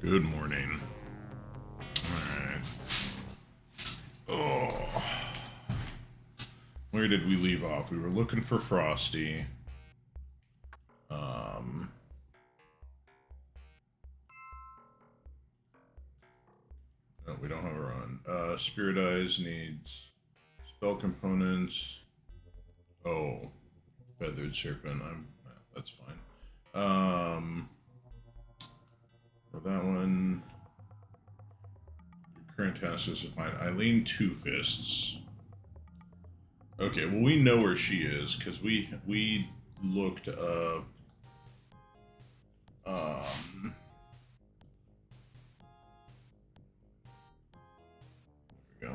Good morning. Alright. Oh. Where did we leave off? We were looking for Frosty. No, we don't have a run. Spirit Eyes needs spell components. Oh. Feathered Serpent. That's fine. For that one, your current task is to find Eileen Two Fists. Okay, well we know where she is because we looked up. There we go.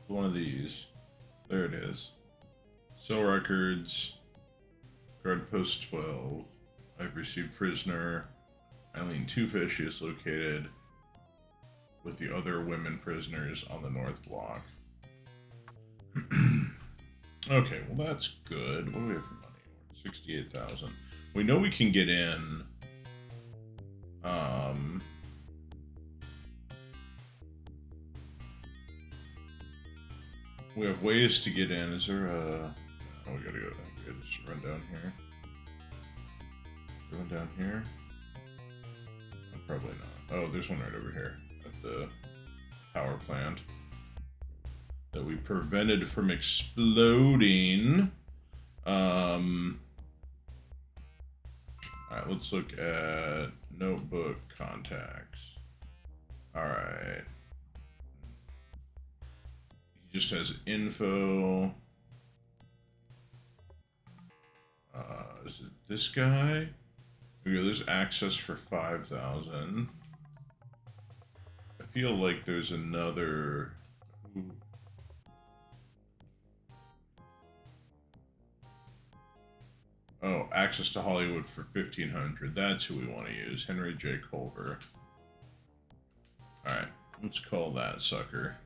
One of these. There it is. Cell records. Guard post 12. I've received prisoner. Eileen Two-Fish is located with the other women prisoners on the North Block. Okay, well that's good. What do we have for money? 68,000. We know we can get in. We have ways to get in. Is there a... Oh, we gotta go. We gotta just run down here. Run down here? Oh, probably not. Oh, there's one right over here at the power plant that we prevented from exploding. Alright, let's look at notebook contacts. Alright. He just has info. Is it this guy? Okay, there's access for 5,000. I feel like there's another... Oh, access to Hollywood for 1,500. That's who we want to use. Henry J. Culver. Alright, let's call that sucker.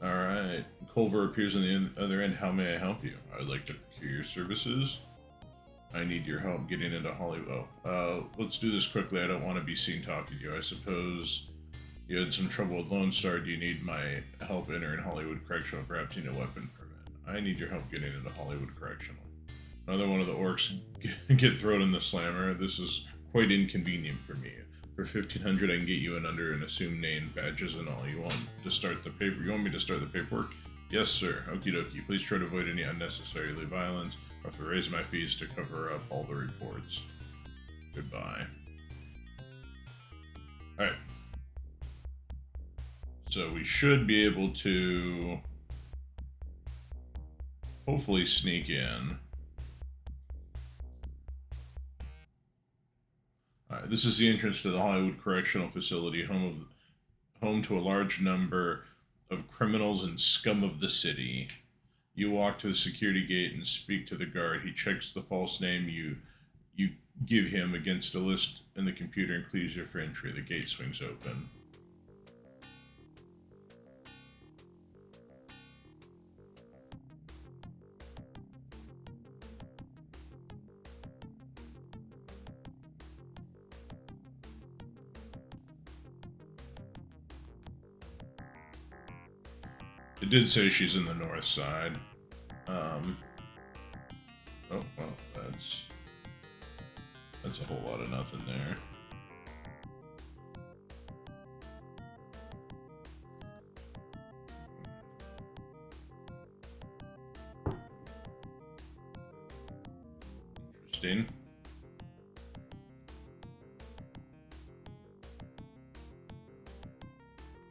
Alright, Culver appears on the other end. How may I help you? I would like to procure your services. I need your help getting into Hollywood. Let's do this quickly. I don't want to be seen talking to you. I suppose you had some trouble with Lone Star. Do you need my help entering Hollywood Correctional? Perhaps you need a weapon permit. I need your help getting into Hollywood Correctional. Another one of the orcs get thrown in the slammer. This is quite inconvenient for me. For 1,500, I can get you in under an assumed name, badges, and all. You want to start the paper? You want me to start the paperwork? Yes, sir. Okie dokie. Please try to avoid any unnecessary violence. I have to raise my fees to cover up all the reports. Goodbye. Alright. So we should be able to hopefully sneak in. Alright, this is the entrance to the Hollywood Correctional Facility, home to a large number of criminals and scum of the city. You walk to the security gate and speak to the guard. He checks the false name you You give him against a list in the computer and clears you for entry. The gate swings open. It did say she's in the north side. Oh, well, that's a whole lot of nothing there. Interesting.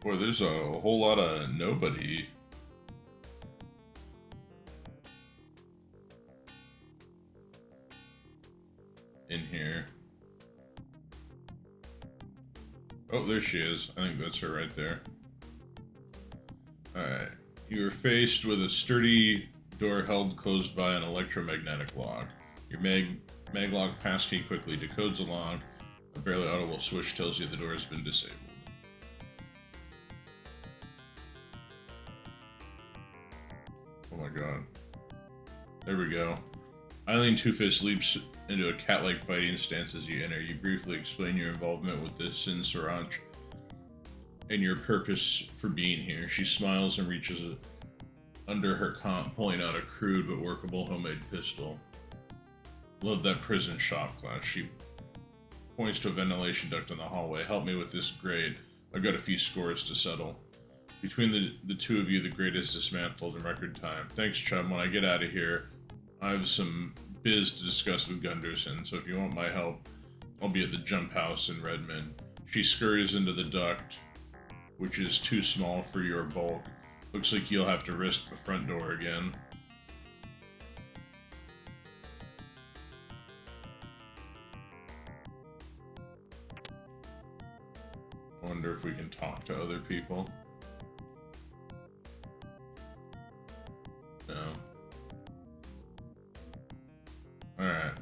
Boy, there's a whole lot of nobody. In here. Oh, there she is. I think that's her right there. Alright. You are faced with a sturdy door held closed by an electromagnetic lock. Your maglock passkey quickly decodes a lock. A barely audible switch tells you the door has been disabled. Oh my god. There we go. Eileen Two-Fist leaps into a cat-like fighting stance as you enter. You briefly explain your involvement with this Sin Saranch and your purpose for being here. She smiles and reaches under her comp, pulling out a crude but workable homemade pistol. Love that prison shop class. She points to a ventilation duct in the hallway. Help me with this grade. I've got a few scores to settle. Between the two of you, the grade is dismantled in record time. Thanks, chum. When I get out of here, I have some biz to discuss with Gunderson, so if you want my help, I'll be at the jump house in Redmond. She scurries into the duct, which is too small for your bulk. Looks like you'll have to risk the front door again. I wonder if we can talk to other people. No. Alright.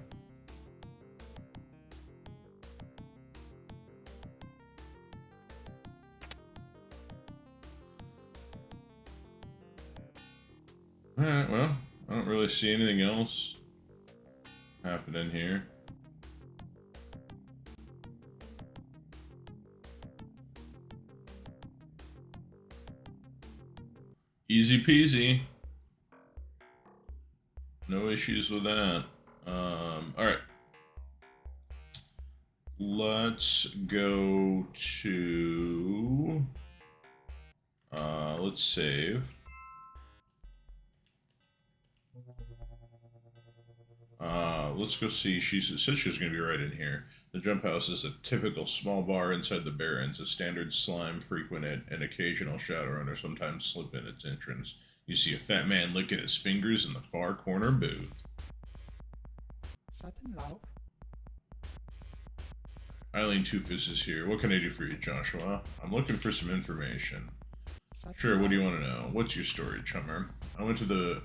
Alright, well, I don't really see anything else happening here. Easy peasy. No issues with that. Alright. Let's go to... let's save. Let's go see. She said she was going to be right in here. The jump house is a typical small bar inside the Barrens. A standard slime frequent it, and occasional Shadowrunner sometimes slip in its entrance. You see a fat man licking his fingers in the far corner booth. Eileen Two-Fist is here. What can I do for you, Joshua? I'm looking for some information. Sure, what do you want to know? What's your story, chummer? I went to the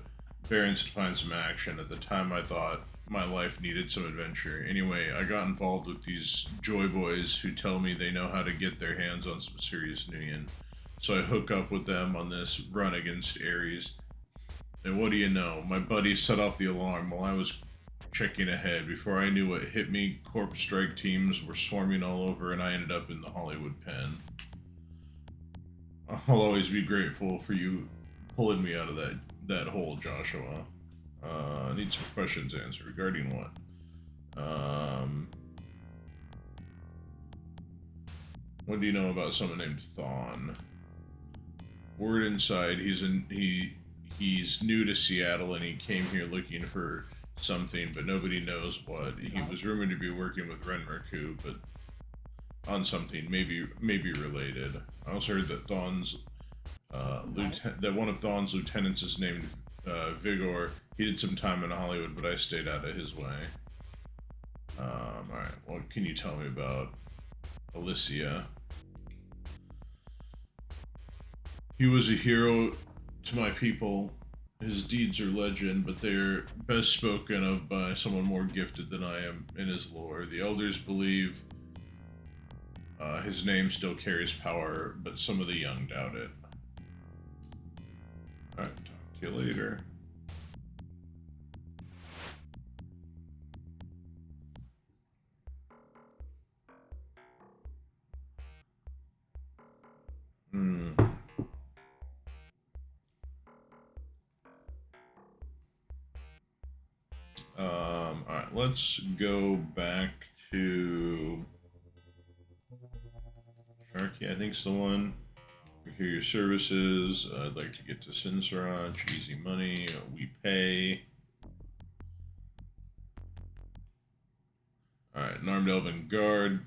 Barrens to find some action. At the time, I thought my life needed some adventure. Anyway, I got involved with these Joy Boys who tell me they know how to get their hands on some serious Nuyen. So I hook up with them on this run against Ares. And what do you know? My buddy set off the alarm while I was checking ahead. Before I knew what hit me, corp strike teams were swarming all over and I ended up in the Hollywood pen. I'll always be grateful for you pulling me out of that hole, Joshua. I need some questions answered. Regarding what? What do you know about someone named Thawne? Word inside, he's new to Seattle and he came here looking for something, but nobody knows what. He was rumored to be working with Renmarku, but on something maybe related. I also heard that Thawne's that one of Thawne's lieutenants is named Vigor. He did some time in Hollywood, but I stayed out of his way. Alright, what can you tell me about Alicia? He was a hero to my people. His deeds are legend, but they're best spoken of by someone more gifted than I am in his lore. The elders believe his name still carries power, but some of the young doubt it. Alright, talk to you later. Hmm. Alright, let's go back to Sharky, I think's the one. We hear your services. I'd like to get to Sinsaranch. Easy money. We pay. Alright, an armed elven guard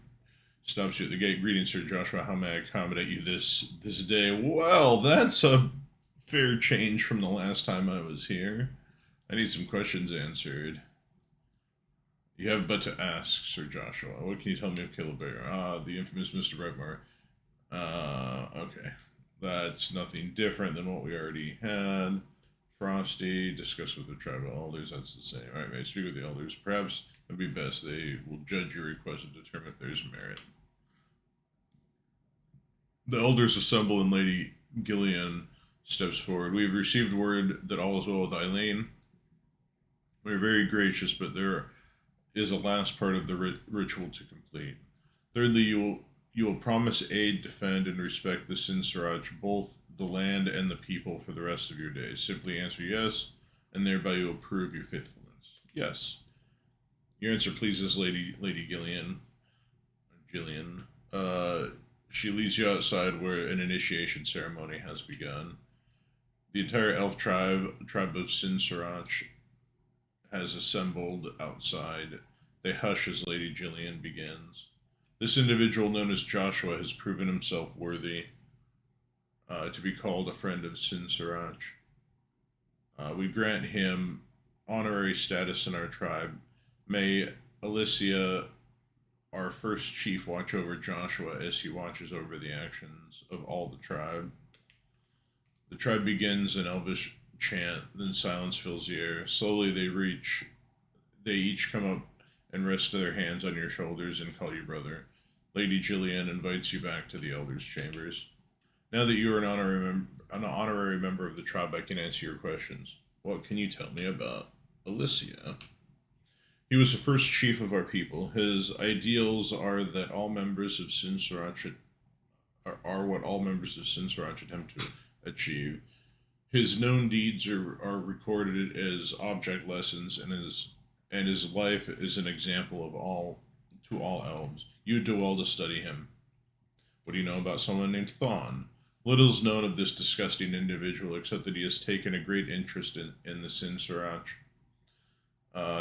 stops you at the gate. Greetings, Sir Joshua. How may I accommodate you this day? Well, that's a fair change from the last time I was here. I need some questions answered. You have but to ask, Sir Joshua. What can you tell me of Killabare? Ah, the infamous Mr. Brightmore. Okay. That's nothing different than what we already had. Frosty, discuss with the tribal elders. That's the same. Alright, may I speak with the elders? Perhaps it'd be best. They will judge your request and determine if there's merit. The elders assemble and Lady Gillian steps forward. We have received word that all is well with Eileen. We are very gracious, but there is a last part of the ritual to complete. Thirdly, you will promise aid, defend, and respect the Sinsarach, both the land and the people, for the rest of your days. Simply answer yes, and thereby you will prove your faithfulness. Yes. Your answer pleases Lady Gillian. Gillian. She leads you outside where an initiation ceremony has begun. The entire elf tribe of Sinsarach, has assembled outside. They hush as Lady Gillian begins. This individual, known as Joshua, has proven himself worthy to be called a friend of Sinsarach. We grant him honorary status in our tribe. May Alicia, our first chief, watch over Joshua as he watches over the actions of all the tribe. The tribe begins an elvish chant, then silence fills the air. Slowly they each come up and rest their hands on your shoulders and call you brother. Lady Gillian invites you back to the elders' chambers. Now that you are an honorary member of the tribe, I can answer your questions. What can you tell me about Alicia? He was the first chief of our people. His ideals are that all members of Sinsarach are what all members of Sinsarach attempt to achieve. His known deeds are recorded as object lessons, and his life is an example of all elves. You do well to study him. What do you know about someone named Thon? Little is known of this disgusting individual, except that he has taken a great interest in the Sinsarach.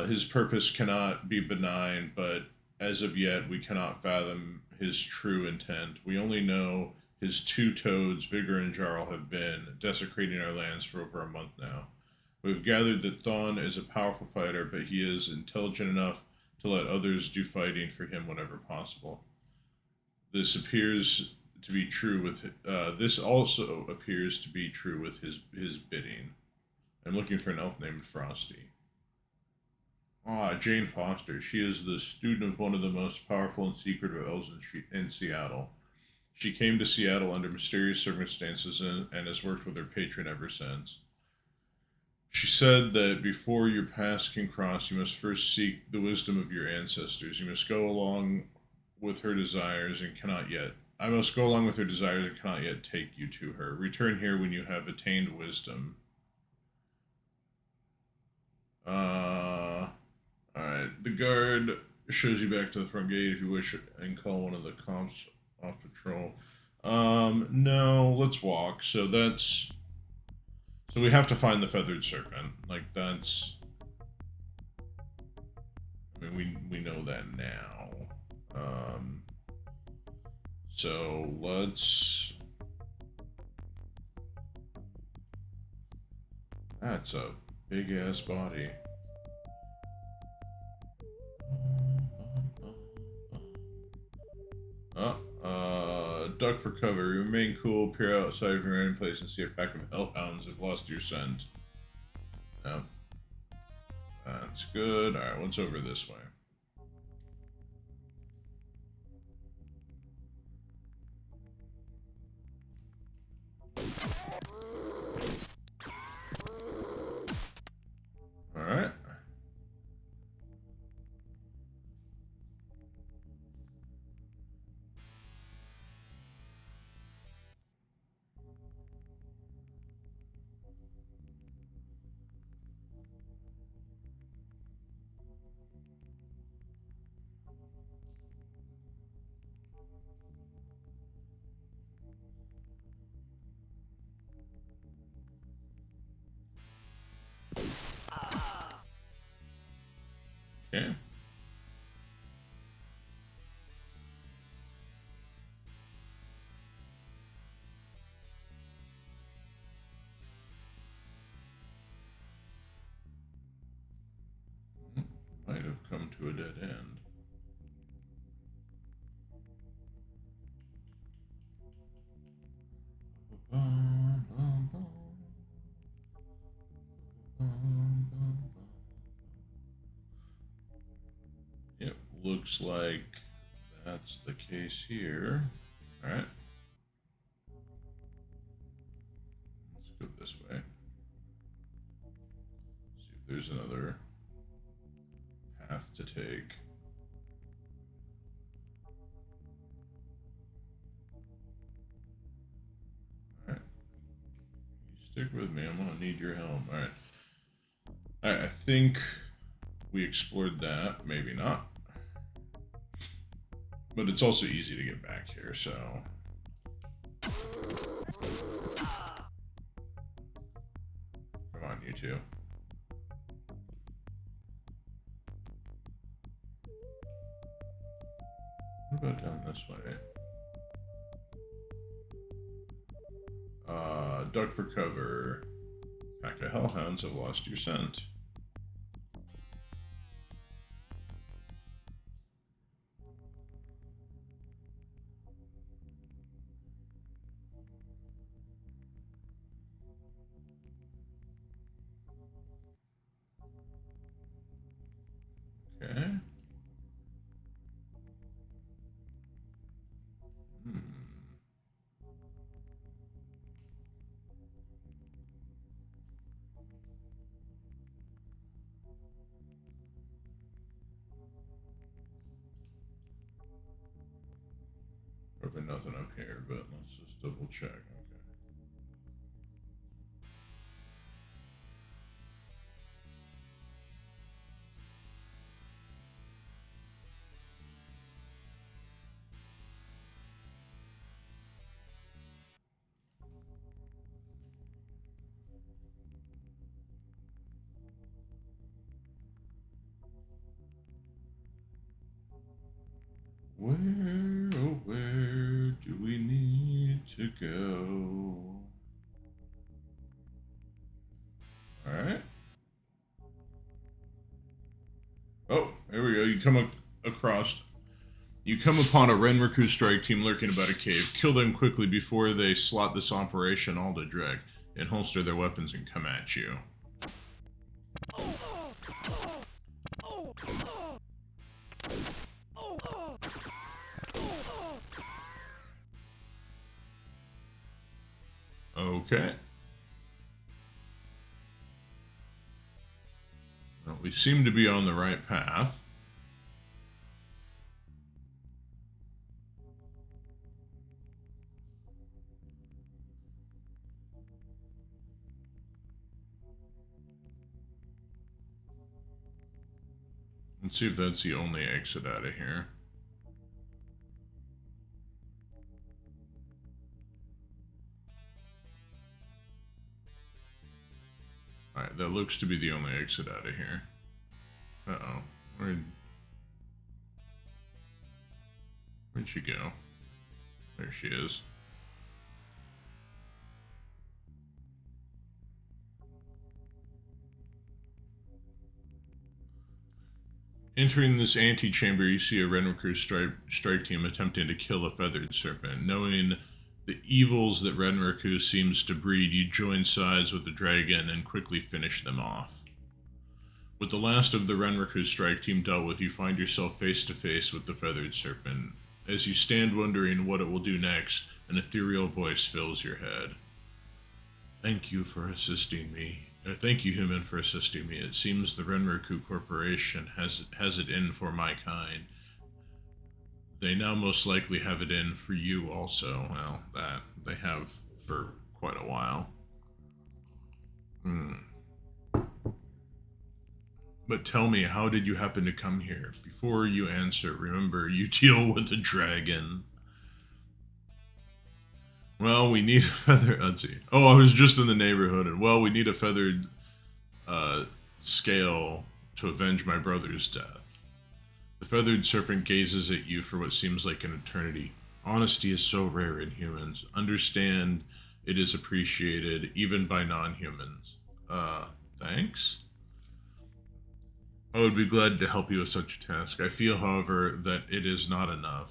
His purpose cannot be benign, but as of yet, we cannot fathom his true intent. We only know his two toads, Vigor and Jarl, have been desecrating our lands for over a month now. We've gathered that Thon is a powerful fighter, but he is intelligent enough to let others do fighting for him whenever possible. This appears to be true with. This also appears to be true with his bidding. I'm looking for an elf named Frosty. Ah, Jane Foster. She is the student of one of the most powerful and secretive elves in Seattle. She came to Seattle under mysterious circumstances and has worked with her patron ever since. She said that before your paths can cross, you must first seek the wisdom of your ancestors. You must go along with her desires and cannot yet. I must go along with her desires and cannot yet take you to her. Return here when you have attained wisdom. Alright. The guard shows you back to the front gate if you wish and call one of the cops off patrol. No, let's walk. So we have to find the feathered serpent. Like, that's... I mean, we know that now. So let's... That's a big-ass body. Duck for cover. Remain cool, peer outside of your own place, and see a pack of hellhounds have lost your scent. good. Alright, what's over this way? Alright. Okay. Might have come to a dead end. Yep, looks like that's the case here. Alright. Let's go this way. See if there's another path to take. Alright. You stick with me, I'm gonna need your help. Alright. Alright, I think we explored that. Maybe not. But it's also easy to get back here, so... Come on, you two. What about down this way? Duck for cover. Pack of hellhounds have lost your scent. Okay. Probably nothing up here, but let's just double check. Okay. Where, oh where do we need to go? Alright. Oh, there we go. You come across... You come upon a Renraku strike team lurking about a cave. Kill them quickly before they slot this operation all to drag and holster their weapons and come at you. Okay. Well, we seem to be on the right path. Let's see if that's the only exit out of here. Alright, that looks to be the only exit out of here. Uh-oh. Where'd she go? There she is. Entering this antechamber, you see a Renraku strike team attempting to kill a feathered serpent. Knowing the evils that Renraku seems to breed, you join sides with the dragon and quickly finish them off. With the last of the Renraku strike team dealt with, you find yourself face to face with the feathered serpent. As you stand wondering what it will do next, an ethereal voice fills your head. Thank you for assisting me. Thank you, human, for assisting me. It seems the Renraku Corporation has it in for my kind. They now most likely have it in for you also. Well, that they have for quite a while. But tell me, how did you happen to come here? Before you answer, remember, you deal with a dragon. Well, we need a feather. Let's see. Oh, I was just in the neighborhood, and well, we need a feathered scale to avenge my brother's death. The feathered serpent gazes at you for what seems like an eternity. Honesty is so rare in humans. Understand it is appreciated even by non-humans. Thanks? I would be glad to help you with such a task. I feel, however, that it is not enough.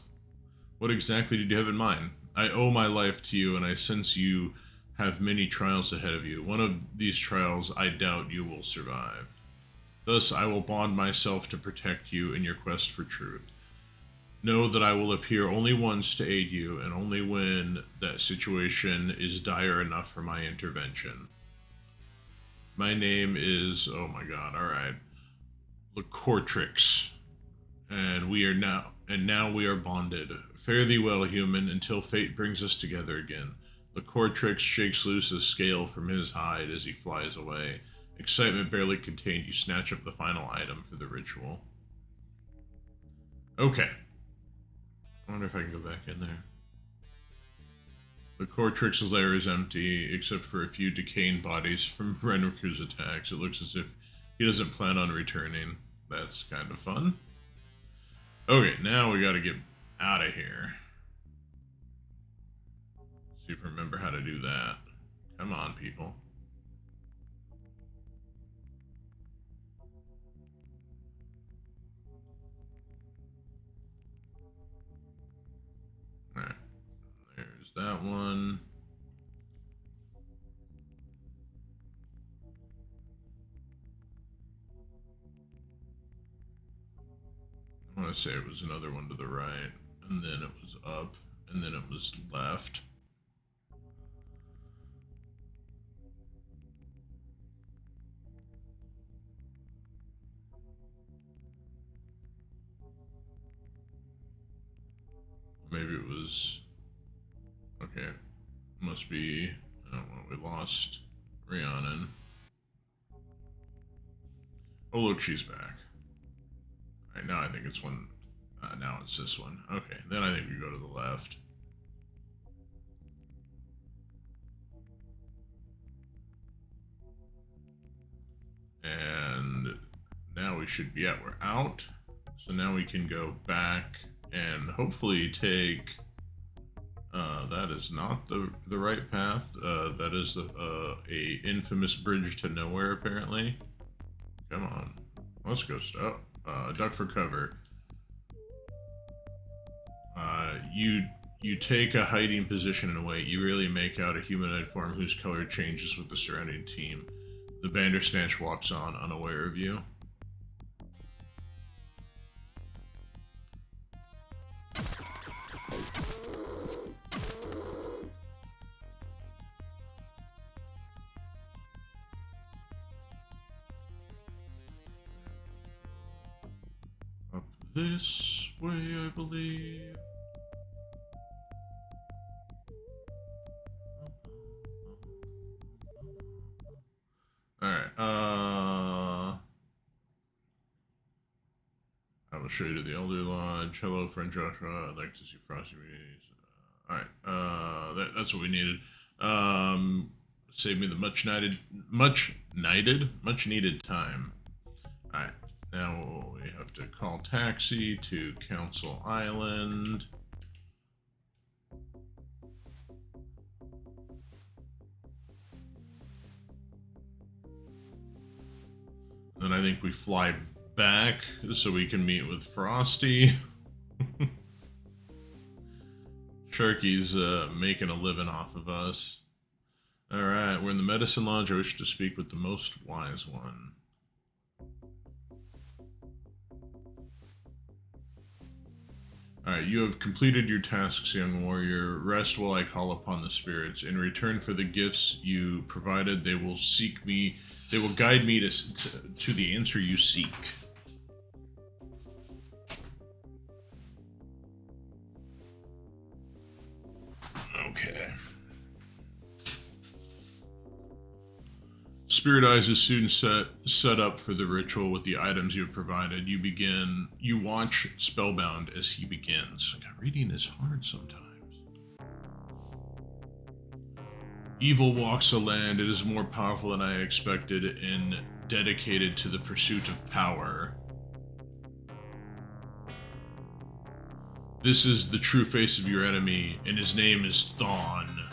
What exactly did you have in mind? I owe my life to you, and I sense you have many trials ahead of you. One of these trials I doubt you will survive. Thus, I will bond myself to protect you in your quest for truth. Know that I will appear only once to aid you, and only when that situation is dire enough for my intervention. My name is... oh my god, alright. Lacortrix. And now we are bonded. Fare thee well, human, until fate brings us together again. Lacortrix shakes loose the scale from his hide as he flies away. Excitement barely contained, you snatch up the final item for the ritual. Okay. I wonder if I can go back in there. Lacortrix's lair is empty, except for a few decaying bodies from Renraku's attacks. It looks as if he doesn't plan on returning. That's kind of fun. Okay, now we gotta get out of here. See if I remember how to do that. Come on, people. Alright. There's that one. I want to say it was another one to the right, and then it was up, and then it was left. Maybe it was... okay. Must be... I don't know, we lost Rhiannon. Oh, look, she's back. Alright, now I think it's one... now it's this one. Okay, then I think we go to the left. And now we should be we're out. So now we can go back and hopefully take... that is not the right path. That is a infamous bridge to nowhere, apparently. Come on. Let's go stop. Duck for cover. You take a hiding position and wait. You really make out a humanoid form whose color changes with the surrounding team. The Bandersnatch walks on, unaware of you. Up this way, I believe. Alright, I will show you to the Elder Lodge. Hello, friend Joshua. I'd like to see Frosty Reeds. Alright, that's what we needed. Save me the much needed time. Alright, now we have to call taxi to Council Island. Then I think we fly back so we can meet with Frosty. Sharky's making a living off of us. Alright, we're in the Medicine Lodge. I wish to speak with the Most Wise One. Alright, you have completed your tasks, young warrior. Rest while I call upon the spirits. In return for the gifts you provided, they will seek me. They will guide me to the answer you seek. Okay. Spirit Eyes is soon set up for the ritual with the items you have provided. You watch spellbound as he begins. God, reading is hard sometimes. Evil walks the land. It is more powerful than I expected and dedicated to the pursuit of power. This is the true face of your enemy, and his name is Thawne.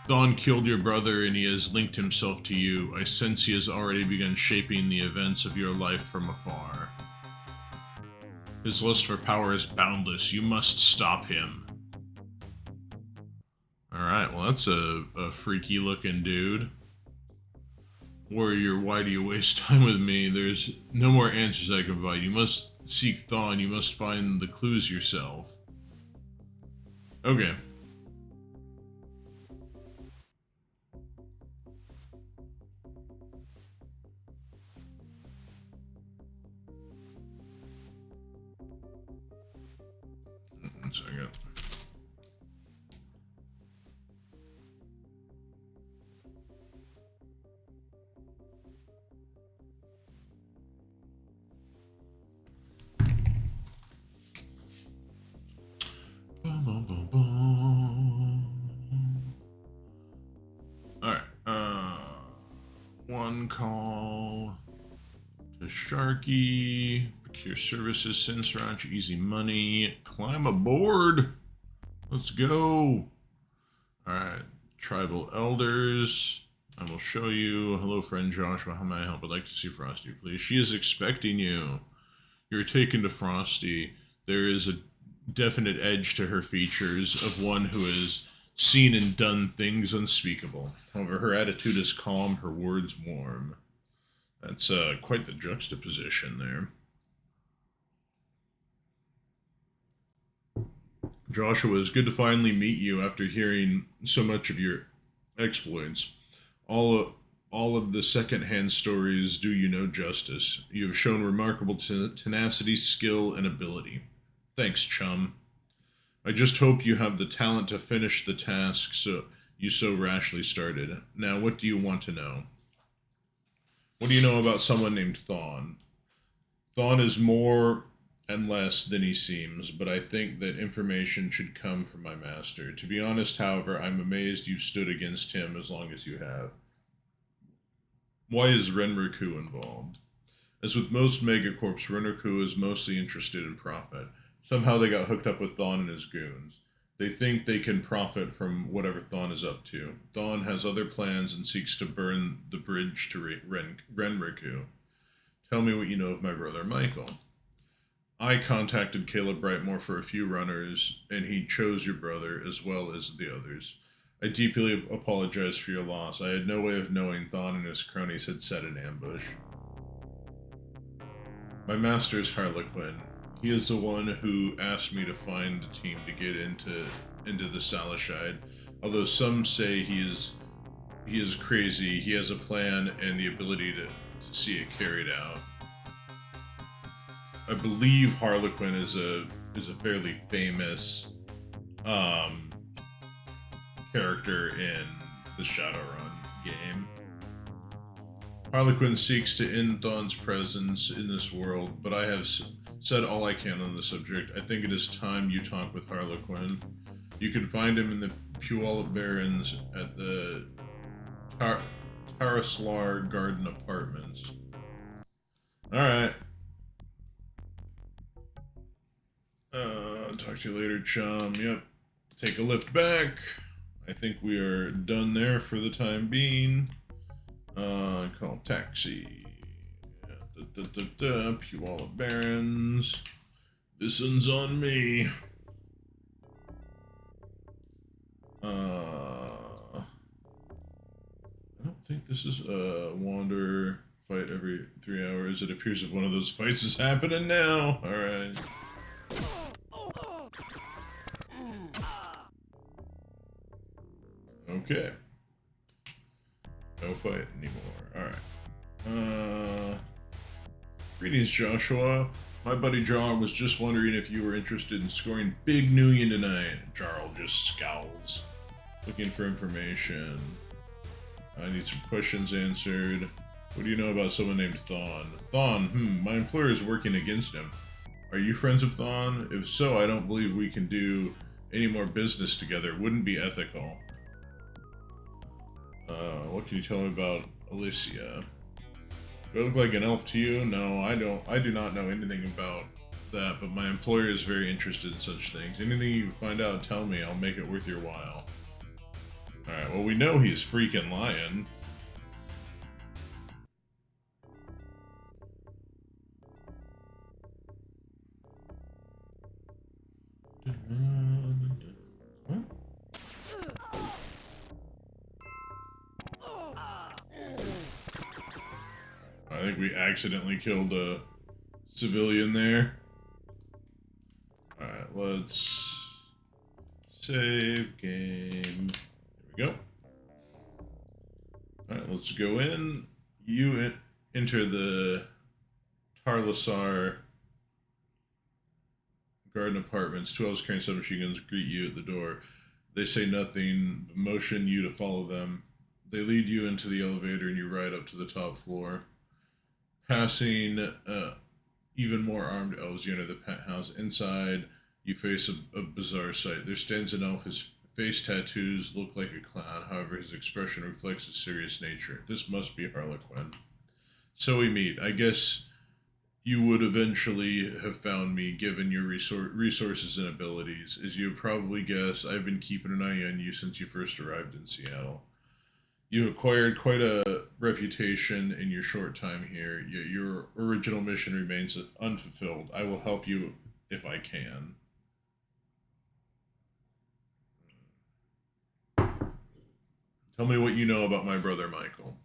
Thawne killed your brother and he has linked himself to you. I sense he has already begun shaping the events of your life from afar. His lust for power is boundless. You must stop him. Alright, well that's a freaky looking dude. Warrior, why do you waste time with me? There's no more answers I can provide. You must seek Thawne. You must find the clues yourself. Okay. One second. Alright, one call to Sharky, procure services, send Sriracha, easy money, climb aboard, let's go. Alright, tribal elders, I will show you. Hello friend Joshua, how may I help? I'd like to see Frosty, please. She is expecting you. You're taken to Frosty. There is a definite edge to her features of one who has seen and done things unspeakable. However, her attitude is calm, her words warm. That's quite the juxtaposition there. Joshua, it's good to finally meet you after hearing so much of your exploits. All of the second-hand stories do you no justice. You have shown remarkable tenacity, skill, and ability. Thanks, chum. I just hope you have the talent to finish the task you so rashly started. Now, what do you want to know? What do you know about someone named Thawne? Thawne is more and less than he seems, but I think that information should come from my master. To be honest, however, I'm amazed you stood against him as long as you have. Why is Renraku involved? As with most megacorps, Renraku is mostly interested in profit. Somehow they got hooked up with Thawne and his goons. They think they can profit from whatever Thawne is up to. Thawne has other plans and seeks to burn the bridge to Renraku. Tell me what you know of my brother Michael. I contacted Caleb Brightmore for a few runners, and he chose your brother as well as the others. I deeply apologize for your loss. I had no way of knowing Thawne and his cronies had set an ambush. My master is Harlequin. He is the one who asked me to find a team to get into the Salashide. Although some say he is crazy, he has a plan and the ability to see it carried out. I believe Harlequin is a fairly famous character in the Shadowrun game. Harlequin seeks to end Thawne's presence in this world, but I have said all I can on the subject. I think it is time you talk with Harlequin. You can find him in the Puyallup Barrens at the Taraslar Garden Apartments. Alright. Talk to you later, chum. Yep. Take a lift back. I think we are done there for the time being. Call taxi. Puyallup Barrens. This one's on me. I don't think this is Wander fight every 3 hours. It appears if one of those fights is happening now. Alright. Okay. No fight anymore. Alright. Greetings, Joshua. My buddy Jar was just wondering if you were interested in scoring big Nuyen tonight. Jarl just scowls. Looking for information. I need some questions answered. What do you know about someone named Thawne? Thawne, my employer is working against him. Are you friends of Thawne? If so, I don't believe we can do any more business together. It wouldn't be ethical. What can you tell me about Alicia? Do I look like an elf to you? No, I don't. I do not know anything about that, but my employer is very interested in such things. Anything you find out, tell me. I'll make it worth your while. Alright, well, we know he's freaking lying. What? I think we accidentally killed a civilian there. Alright, let's save game. There we go. Alright, let's go in. You enter the Tarlasar Garden Apartments. 2 elves carrying submachine guns greet you at the door. They say nothing, but motion you to follow them. They lead you into the elevator and you ride up to the top floor. Passing even more armed elves, you enter the penthouse. Inside, you face a bizarre sight. There stands an elf. His face tattoos look like a clown. However, his expression reflects a serious nature. This must be Harlequin. So we meet. I guess you would eventually have found me given your resources and abilities. As you probably guessed, I've been keeping an eye on you since you first arrived in Seattle. You acquired quite a reputation in your short time here, yet your original mission remains unfulfilled. I will help you if I can. Tell me what you know about my brother Michael.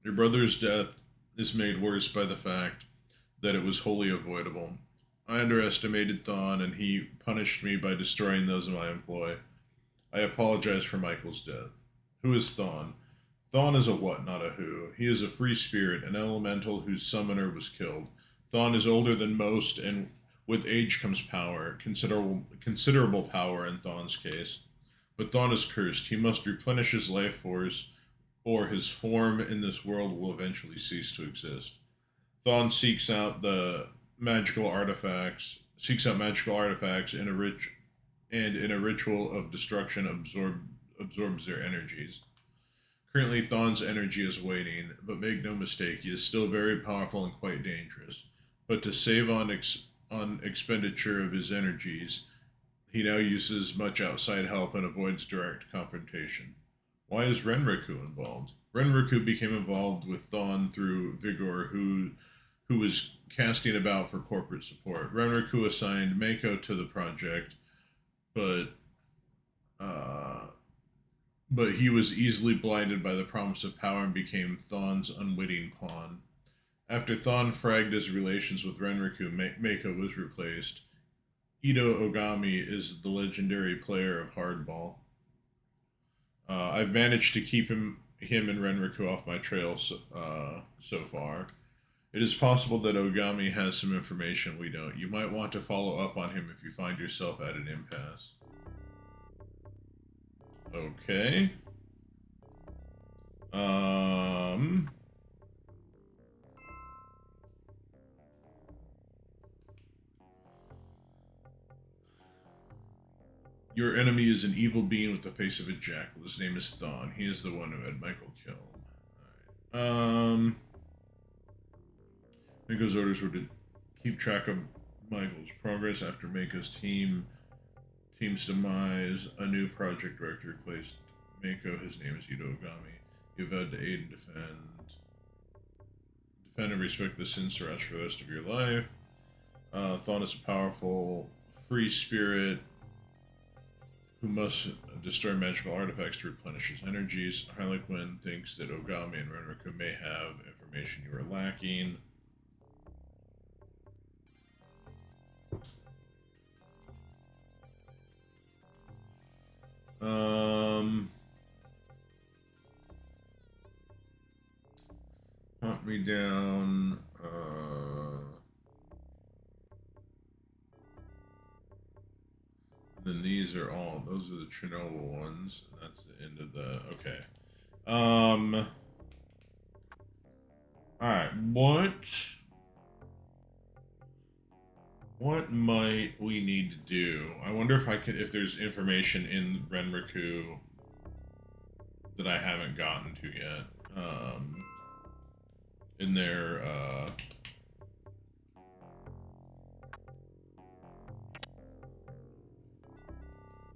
Your brother's death is made worse by the fact that it was wholly avoidable. I underestimated Thawne, and he punished me by destroying those in my employ. I apologize for Michael's death. Who is Thawne? Thawne is a what, not a who. He is a free spirit, an elemental whose summoner was killed. Thawne is older than most, and with age comes power, considerable power in Thawne's case. But Thawne is cursed. He must replenish his life force, or his form in this world will eventually cease to exist. Thawne seeks out magical artifacts in a ritual of destruction absorbs their energies. Currently, Thawne's energy is waning, but make no mistake, he is still very powerful and quite dangerous. But to save on expenditure of his energies, he now uses much outside help and avoids direct confrontation. Why is Renraku involved? Renraku became involved with Thawne through Vigor, who was casting about for corporate support. Renraku assigned Mako to the project, but he was easily blinded by the promise of power and became Thawne's unwitting pawn. After Thawne fragged his relations with Renraku, Mako was replaced. Ito Ogami is the legendary player of Hardball. I've managed to keep him and Renraku off my trail so far. It is possible that Ogami has some information we don't. You might want to follow up on him if you find yourself at an impasse. Okay. Your enemy is an evil being with the face of a jackal. His name is Thawne. He is the one who had Michael killed. Alright. Mako's orders were to keep track of Michael's progress after Mako's team's demise. A new project director replaced Mako. His name is Ito Ogami. You vowed to aid and defend and respect the Sin Sriracha for the rest of your life. Thawne is a powerful, free spirit who must destroy magical artifacts to replenish his energies. Harlequin thinks that Ogami and Renraku may have information information you were lacking. Hunt me down. Then these are all, those are the Chernobyl ones. And that's the end of the, okay. Alright, what might we need to do? I wonder if I could, if there's information in Renraku that I haven't gotten to yet. In their,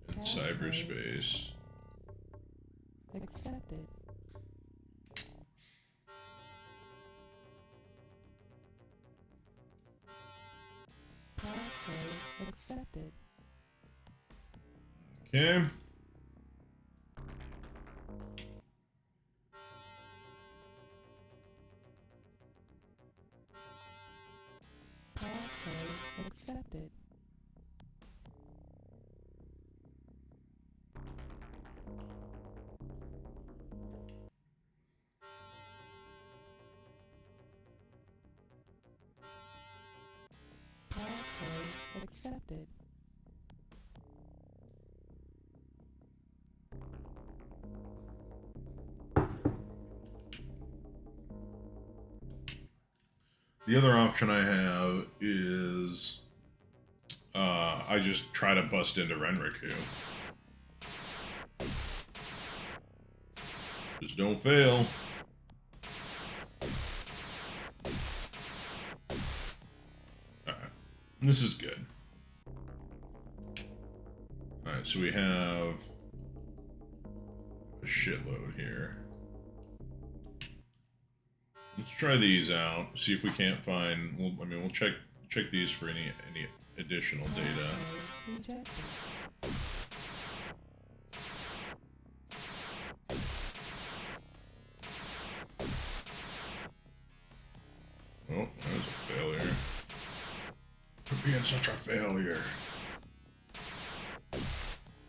in cyberspace. Accepted. Password accepted. Okay. Password accepted. Password accepted. The other option I have is I just try to bust into Renraku. Just don't fail. Alright. This is good. Alright, so we have a shitload here. Let's try these out. See if we can't find. Well, I mean, we'll check these for any additional data. Oh, that was a failure. For being such a failure.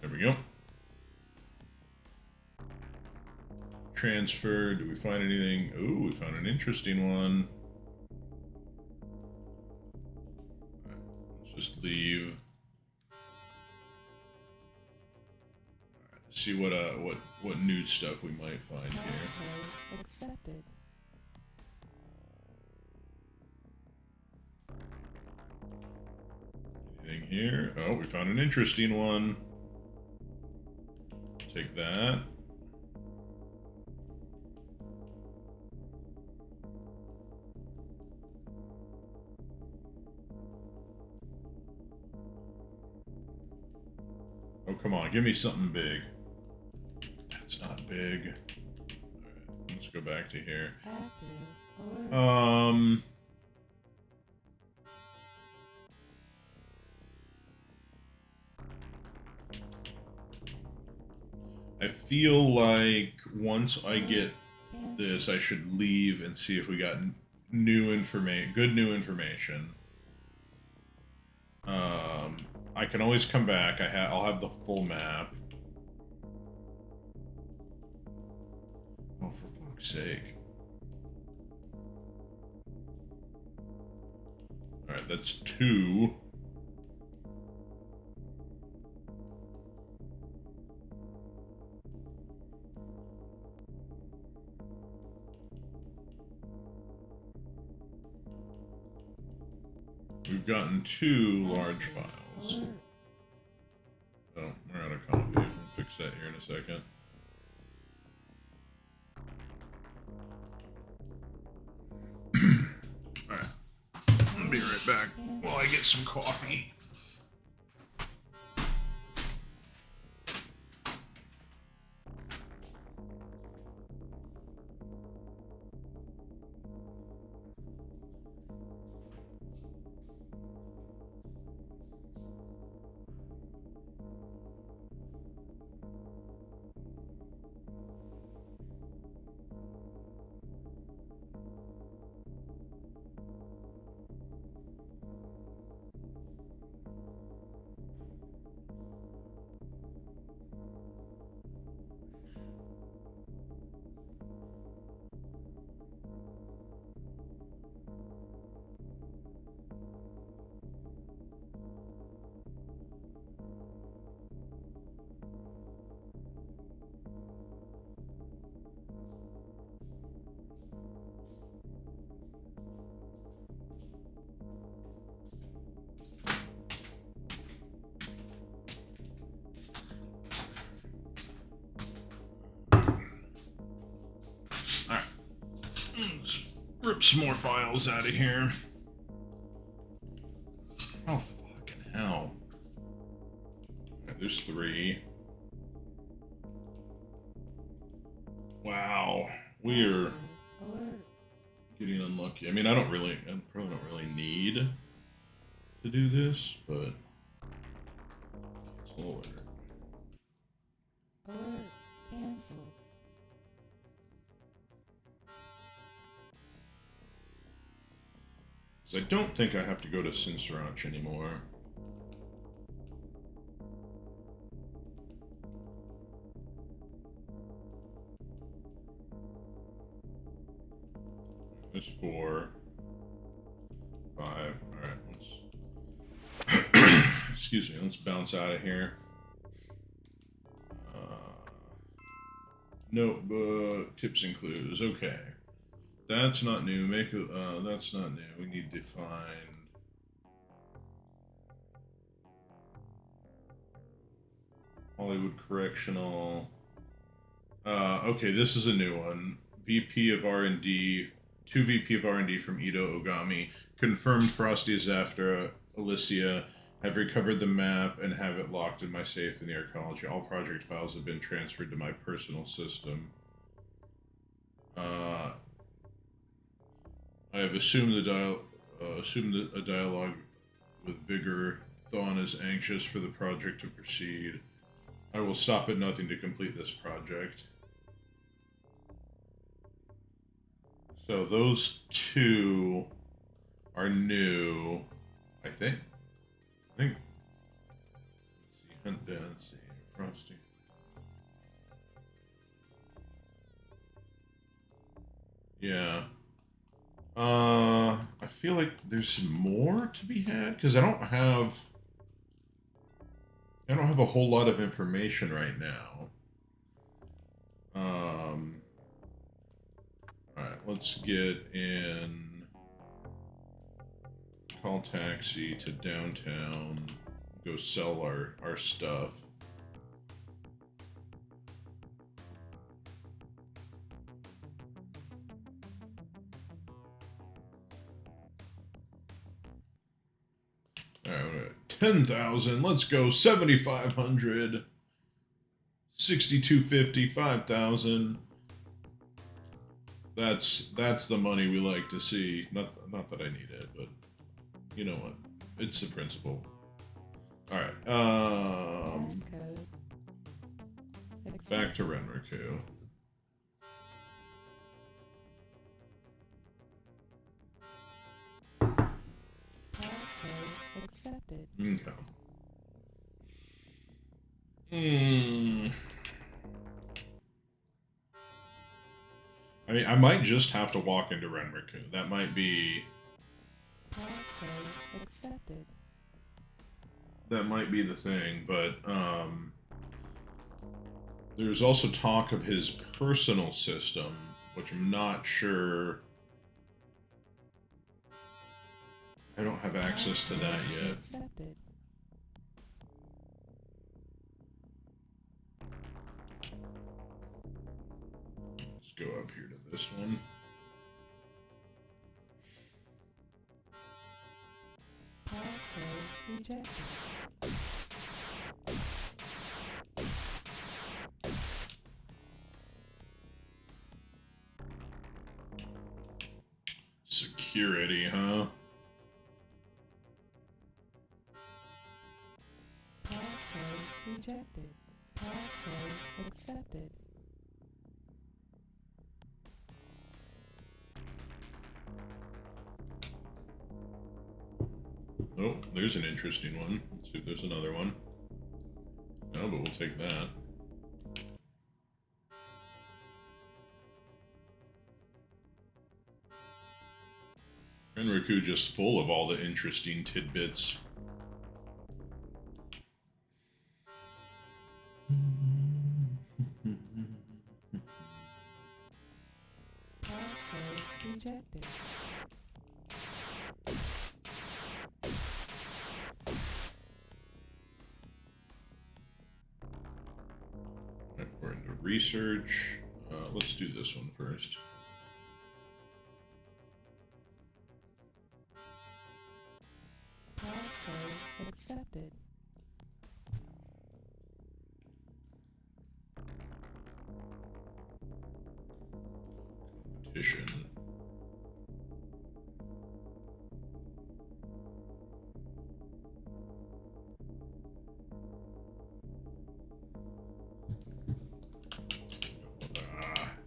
There we go. Transfer. Do we find anything? Ooh, we found an interesting one. Right, let's just leave. Right, see what new stuff we might find here. Accepted. Anything here? Oh, we found an interesting one. Take that. Oh, come on. Give me something big. That's not big. Alright, let's go back to here. I feel like once I get this, I should leave and see if we got new information, good new information. I can always come back. I'll have the full map. Oh, for fuck's sake. Alright, that's 2. We've gotten 2 large files. Oh, we're out of coffee. We'll fix that here in a second. Alright. I'll be right back while I get some coffee. rip some more files out of here. Oh, fucking hell. Right, there's 3. Wow. We're Alert. getting unlucky. I mean, I probably don't really need to do this, but cancel alert. Alert. Cancelled. So I don't think I have to go to Sinsaranch anymore. There's 4, 5. Alright, let's... Excuse me, let's bounce out of here. Notebook, tips and clues, okay. That's not new, that's not new. We need to find... Hollywood Correctional. Okay, this is a new one. VP of R&D, 2 VP of R&D from Ito Ogami. Confirmed Frosty is after Alicia. Have recovered the map and have it locked in my safe in the archaeology. All project files have been transferred to my personal system. I have assumed a dialogue with vigor. Thawne is anxious for the project to proceed. I will stop at nothing to complete this project. So those 2 are new, I think. Let's see, hunt down, let's see, Frosty. Yeah. I feel like there's more to be had, because I don't have a whole lot of information right now. Alright, let's get in. Call taxi to downtown. Go sell our stuff. Alright, 10,000. Let's go 7,500. 6,250. 5,000. That's the money we like to see. Not that I need it, but you know what? It's the principle. All right. Code. Back to Renraku. Passcode accepted. Okay. I mean, I might just have to walk into Renraku. That might be... Passcode accepted. That might be the thing, but, there's also talk of his personal system, which I'm not sure... I don't have access to that yet. Accepted. Let's go up here to this one. Passcode rejected. Security, huh? Passcode rejected. Passcode accepted. Oh, there's an interesting one. Let's see if there's another one. No, but we'll take that. Renraku just full of all the interesting tidbits. Passcode rejected. Right, we're into research. Let's do this one first. Edition.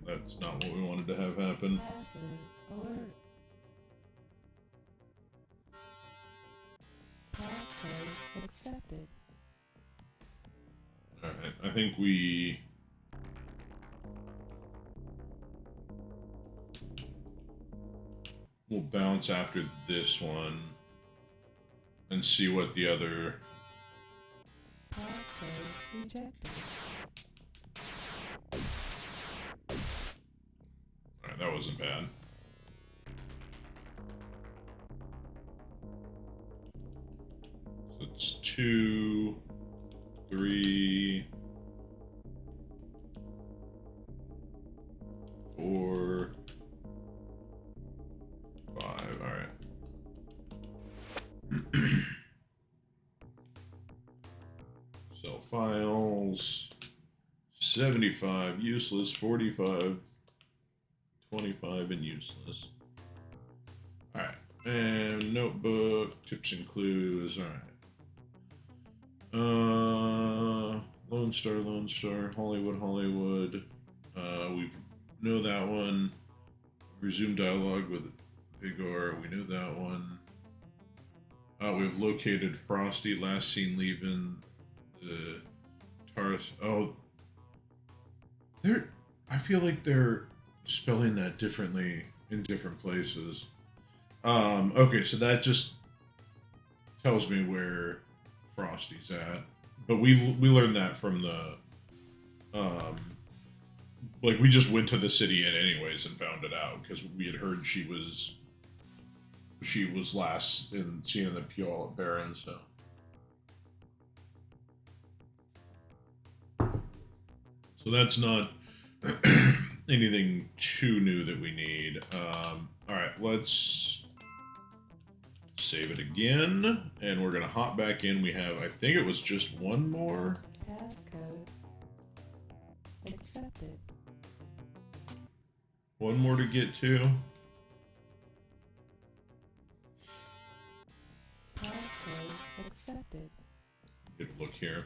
That's not what we wanted to have happen. Hazard alert. Passcode accepted. Alright, I think we'll bounce after this one and see what the other... Passcode rejected. Alright, that wasn't bad. So it's 2, 3, 4, 5. Alright. Sell files. 75 useless, 45, 25 and useless. Alright. And notebook, tips and clues. Alright. Lone Star, Hollywood. We know that one. Resume dialogue with Igor. We knew that one. We've located Frosty. Last seen leaving the Tarth. Oh, I feel like they're spelling that differently in different places. Okay, so that just tells me where Frosty's at. But we learned that from the like we just went to the city in anyways and found it out because we had heard she was last in seeing the Puyallup Baron, so that's not anything too new that we need. Alright, let's save it again, and we're gonna hop back in. We have, I think it was just one more. Passcode accepted. One more to get to. Passcode accepted. Get a look here.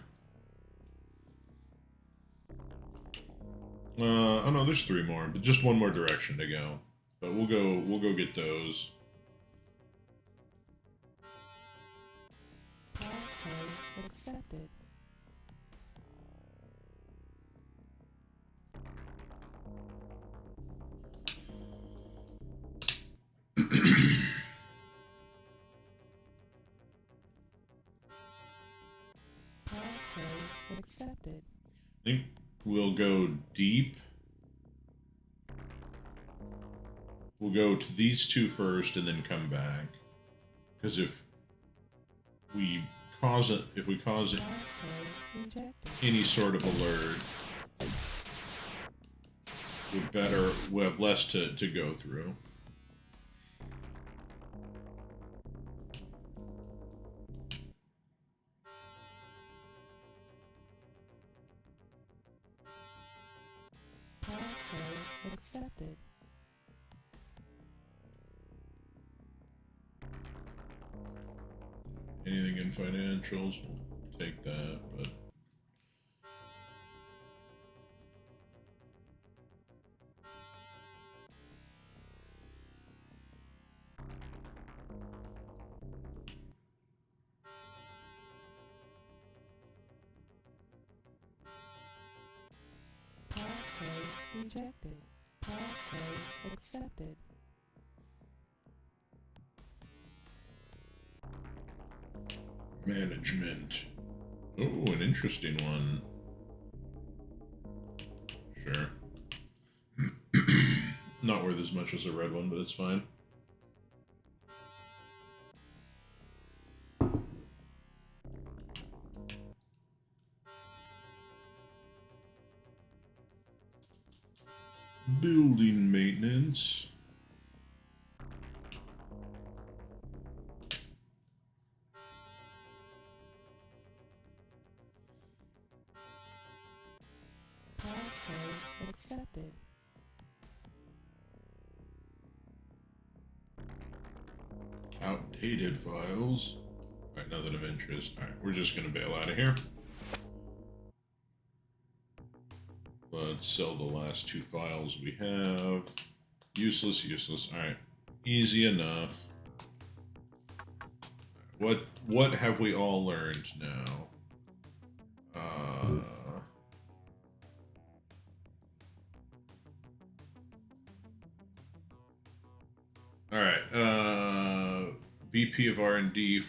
Oh no, there's 3 more, but just one more direction to go. But we'll go get those. Passcode accepted. Passcode accepted. I think we'll go deep. We'll go to these 2 first and then come back. Because if we cause Passcode rejected. any sort of alert, we'll have less to go through. Passcode accepted. Anything in financials, we'll take that, but Passcode rejected. Passcode accepted. management. Oh, an interesting one. Sure. Not worth as much as a red one, but it's fine. Building maintenance. Passcode accepted. Hated files. Alright, nothing of interest. Alright, we're just gonna bail out of here. Let's sell the last 2 files we have. Useless, useless. Alright. Easy enough. What have we all learned now? Alright, VP of R&D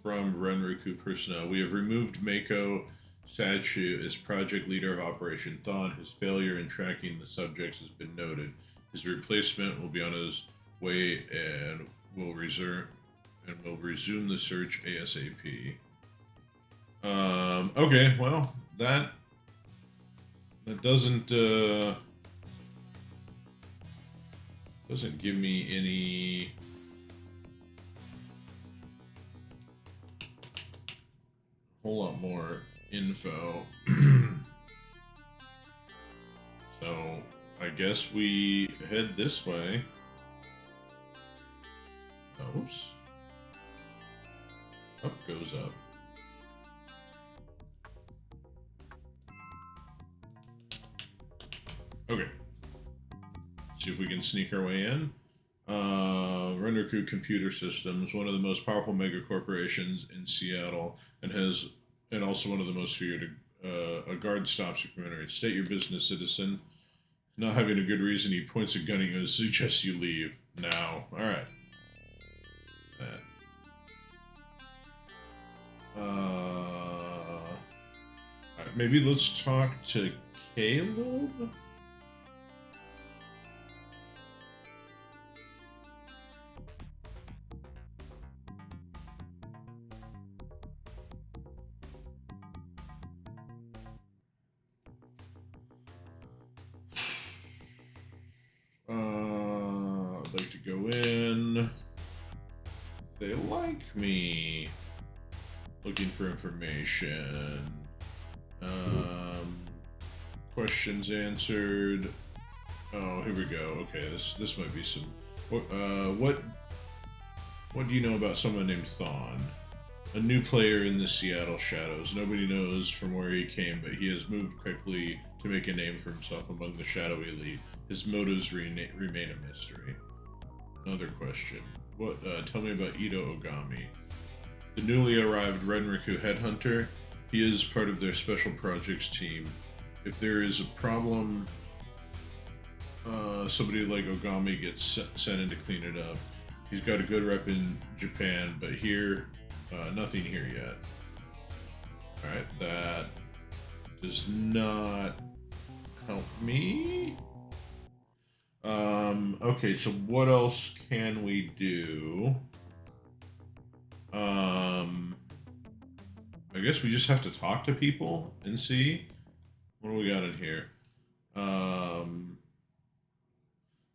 from Renriku personnel. We have removed Mako Sadshu as project leader of Operation Dawn. His failure in tracking the subjects has been noted. His replacement will be on his way and will resume the search ASAP. Okay, well, that doesn't give me any whole lot more info. So I guess we head this way. Oops. Up goes up. Okay. See if we can sneak our way in. Renriku Computer Systems, one of the most powerful mega corporations in Seattle, and also one of the most feared. A guard stops you from entering. State your business, citizen. Not having a good reason, he points a gun at you and suggests you leave now. All right. Alright, maybe let's talk to Caleb? I'd like to go in. They like me. Looking for information. Questions answered. Oh, here we go. Okay, this might be some. What do you know about someone named Thawne? A new player in the Seattle Shadows. Nobody knows from where he came, but he has moved quickly to make a name for himself among the Shadow Elite. His motives remain a mystery. Another question. Tell me about Ito Ogami. The newly arrived Renriku headhunter. He is part of their special projects team. If there is a problem, somebody like Ogami gets sent in to clean it up. He's got a good rep in Japan, but here, nothing here yet. Alright, that does not help me. Okay, so what else can we do? I guess we just have to talk to people and see. What do we got in here?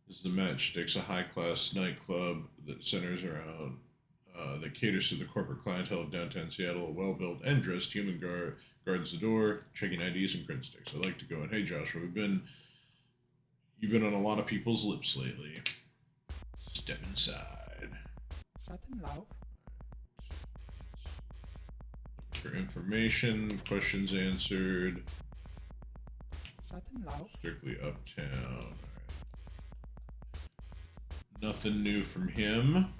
This is the Matchsticks, a high-class nightclub that centers around, that caters to the corporate clientele of downtown Seattle. A well-built and dressed human guards the door, checking IDs and print sticks. I like to go in. Hey, Joshua, you've been on a lot of people's lips lately. Step inside. Shut him loud. For information, questions answered. Shut him loud. Strictly uptown. Nothing new from him.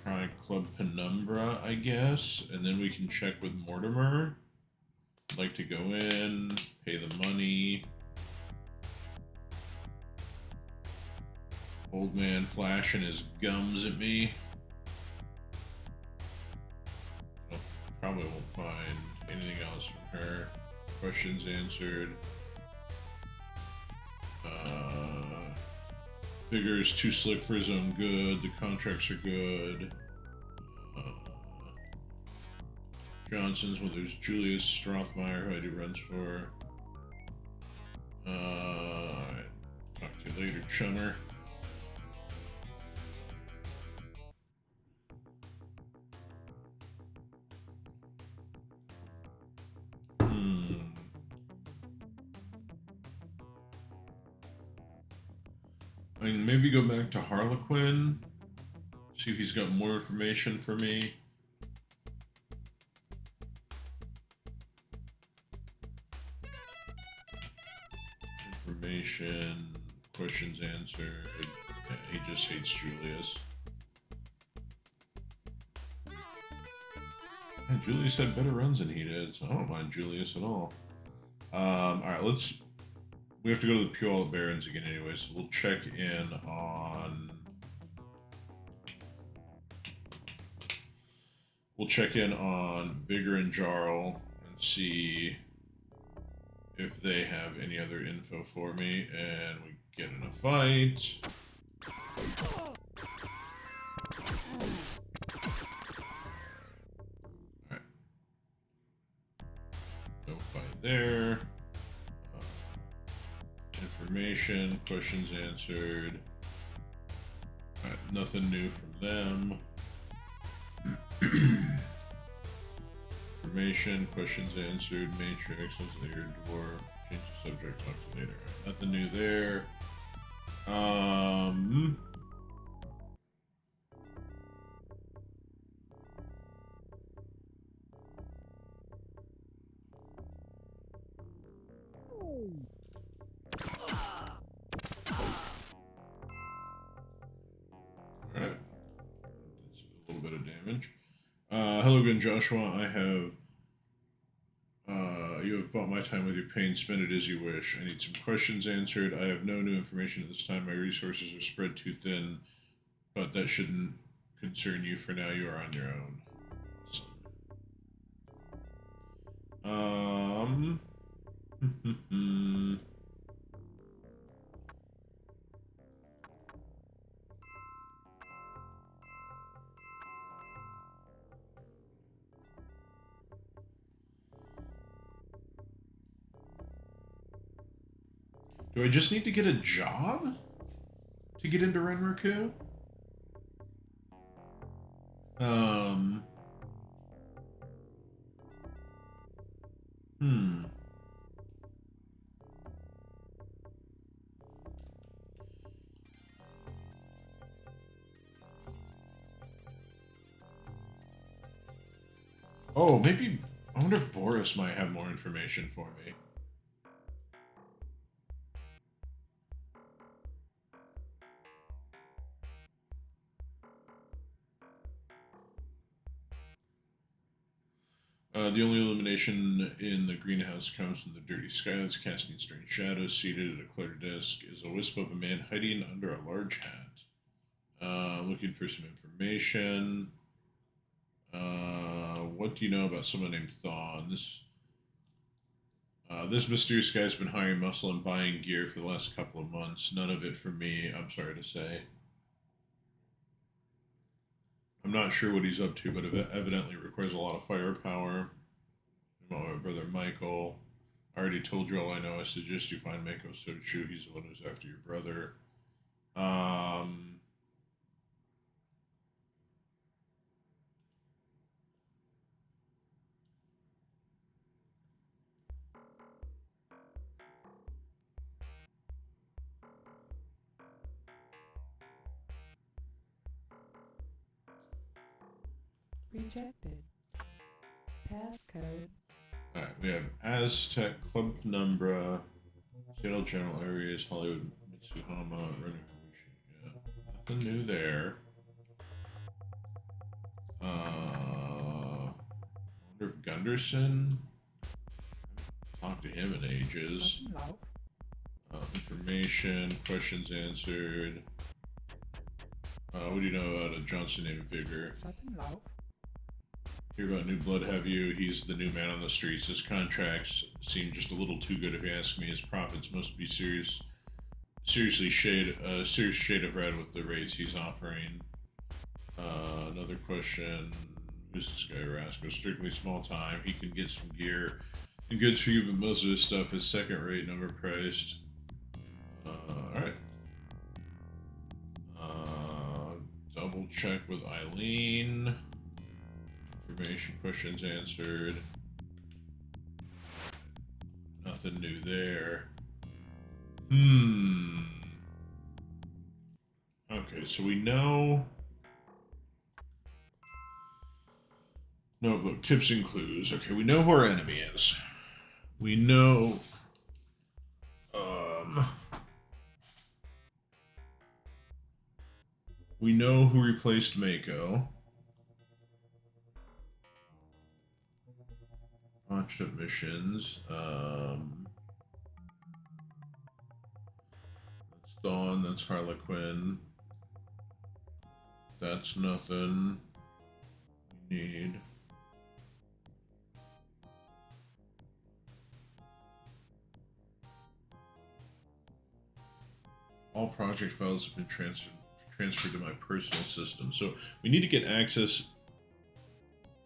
Try Club Penumbra, I guess, and then we can check with Mortimer. I'd like to go in, pay the money. Old man flashing his gums at me. Oh, probably won't find anything else from her. Questions answered. Figure is too slick for his own good. The contracts are good. Johnson's, well, there's Julius Strothmeyer, who I do runs for. Alright. Talk to you later, chummer. And maybe go back to Harlequin. See if he's got more information for me. Information, questions answered. Yeah, he just hates Julius. And Julius had better runs than he did, so I don't mind Julius at all. Alright, we have to go to the Puyallup Barrens again anyway, so we'll check in on... We'll check in on Vigor and Jarl and see if they have any other info for me, and we get in a fight. Alright. No fight there. Information, questions answered. Alright, nothing new from them. Information, questions answered, matrix, layer, dwarf, change the subject, talk to later. Nothing new there. Alright. That's a little bit of damage. Hello again, Joshua. You have bought my time with your pain. Spend it as you wish. I need some questions answered. I have no new information at this time. My resources are spread too thin, but that shouldn't concern you for now. You are on your own. Do I just need to get a job to get into Renraku? Oh, maybe... I wonder if Boris might have more information for me. The only illumination in the greenhouse comes from the dirty skylights casting strange shadows. Seated at a clear desk is a wisp of a man hiding under a large hat. Looking for some information. What do you know about someone named Thawne? This mysterious guy's been hiring muscle and buying gear for the last couple of months. None of it for me, I'm sorry to say. I'm not sure what he's up to, but it evidently requires a lot of firepower. My brother Michael. I already told you all I know. I suggest you find Mako Sochu. He's the one who's after your brother. Rejected. Path code. Alright, we have Aztec, Club Penumbra, Seattle General Areas, Hollywood, Mitsuhama, Renovation. Yeah, nothing new there. I wonder if Gunderson? Talked to him in ages. Information, questions answered. What do you know about a Johnson named Vigor? Hear about new blood, have you? He's the new man on the streets. His contracts seem just a little too good if you ask me. His profits must be serious serious shade of red with the rates he's offering. Another question. Who's this guy Rasco? Strictly small time. He can get some gear and goods for you, but most of his stuff is second rate and overpriced. Alright. Double check with Eileen. Information questions answered. Nothing new there. Okay, so we know. Notebook, tips and clues. Okay, we know who our enemy is. We know. We know who replaced Mako. Launched up missions. That's Dawn. That's Harlequin. That's nothing we need. All project files have been transferred to my personal system. So we need to get access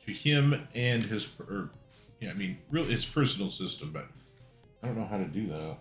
to him and his, or yeah, I mean, really his personal system, but I don't know how to do that.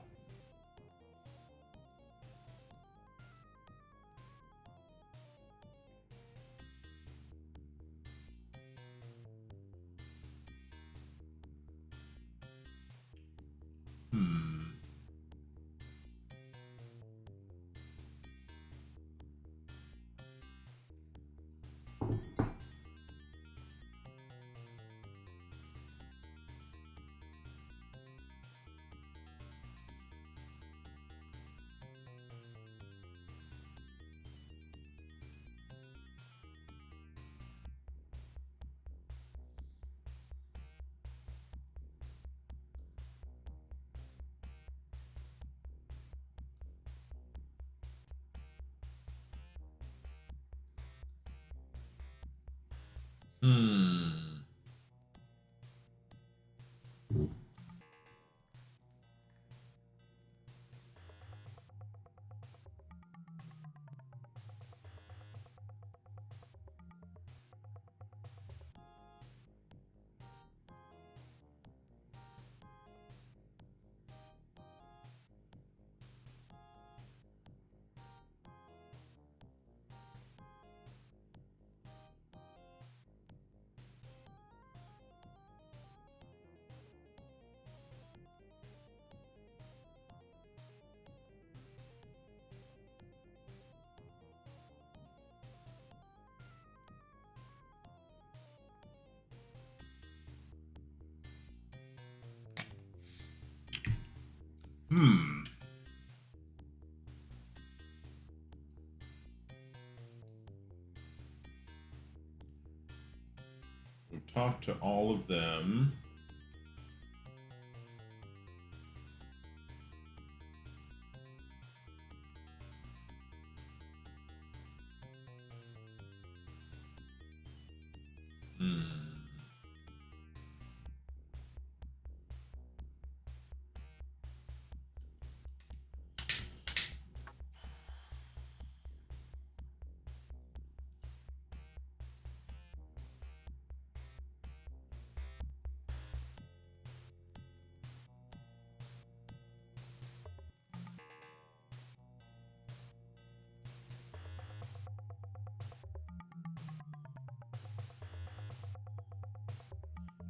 We've talked to all of them.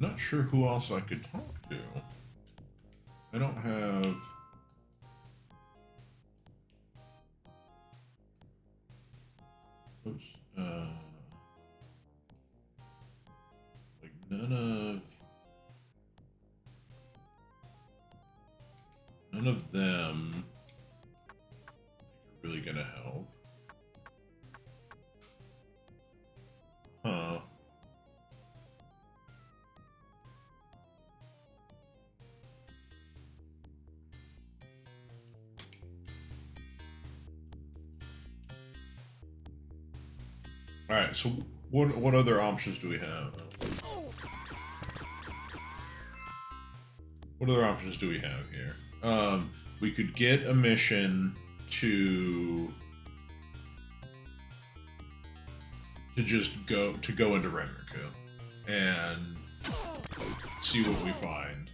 Not sure who else I could talk to. I don't have... Oops. Like none of them are really gonna help. Huh. All right, so what other options do we have? What other options do we have here? We could get a mission to just go into Renriku and see what we find.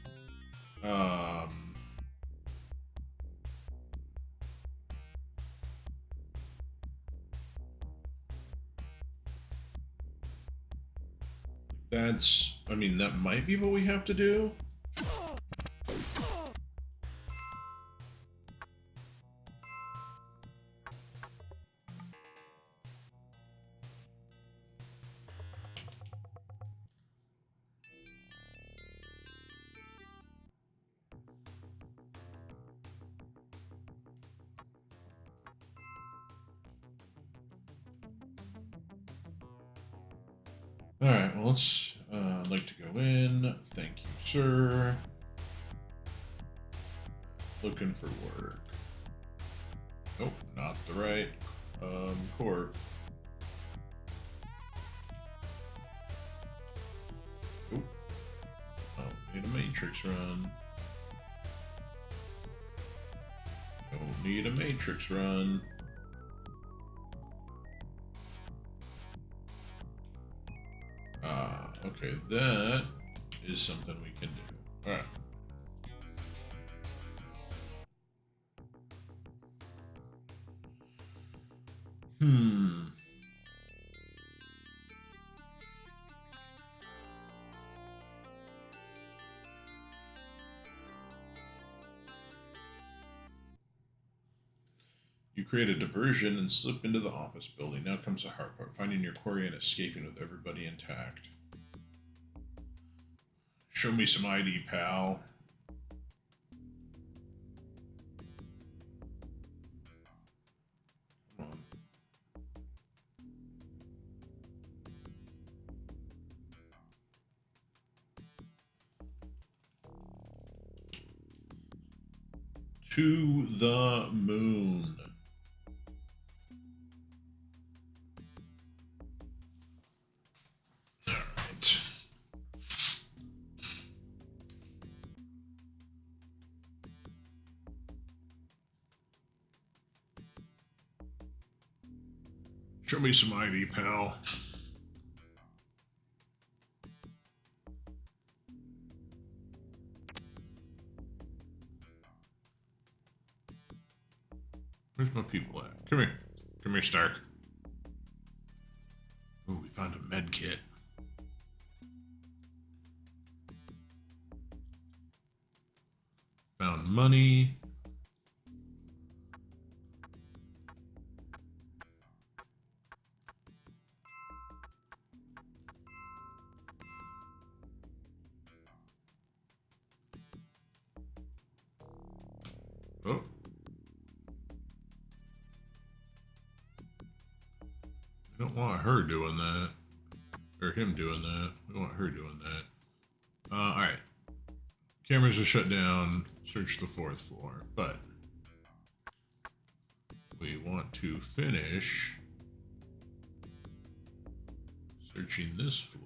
That's, I mean, that might be what we have to do. Alright, well, let's, I'd like to go in. Thank you, sir. Looking for work. Nope, not the right, corp. Oop. Oh, need a matrix run. Don't need a matrix run. Okay, that is something we can do. Alright. You create a diversion and slip into the office building. Now comes the hard part, finding your quarry and escaping with everybody intact. Show me some ID, pal. Come on. To the moon. Alright. Show me some ID, pal. Where's my people at? Come here. Come here, Stark. Oh, we found a med kit. Found money. Oh. We don't want her doing that. Or him doing that. We want her doing that. Alright. Cameras are shut down. Search the 4th floor. But we want to finish searching this floor.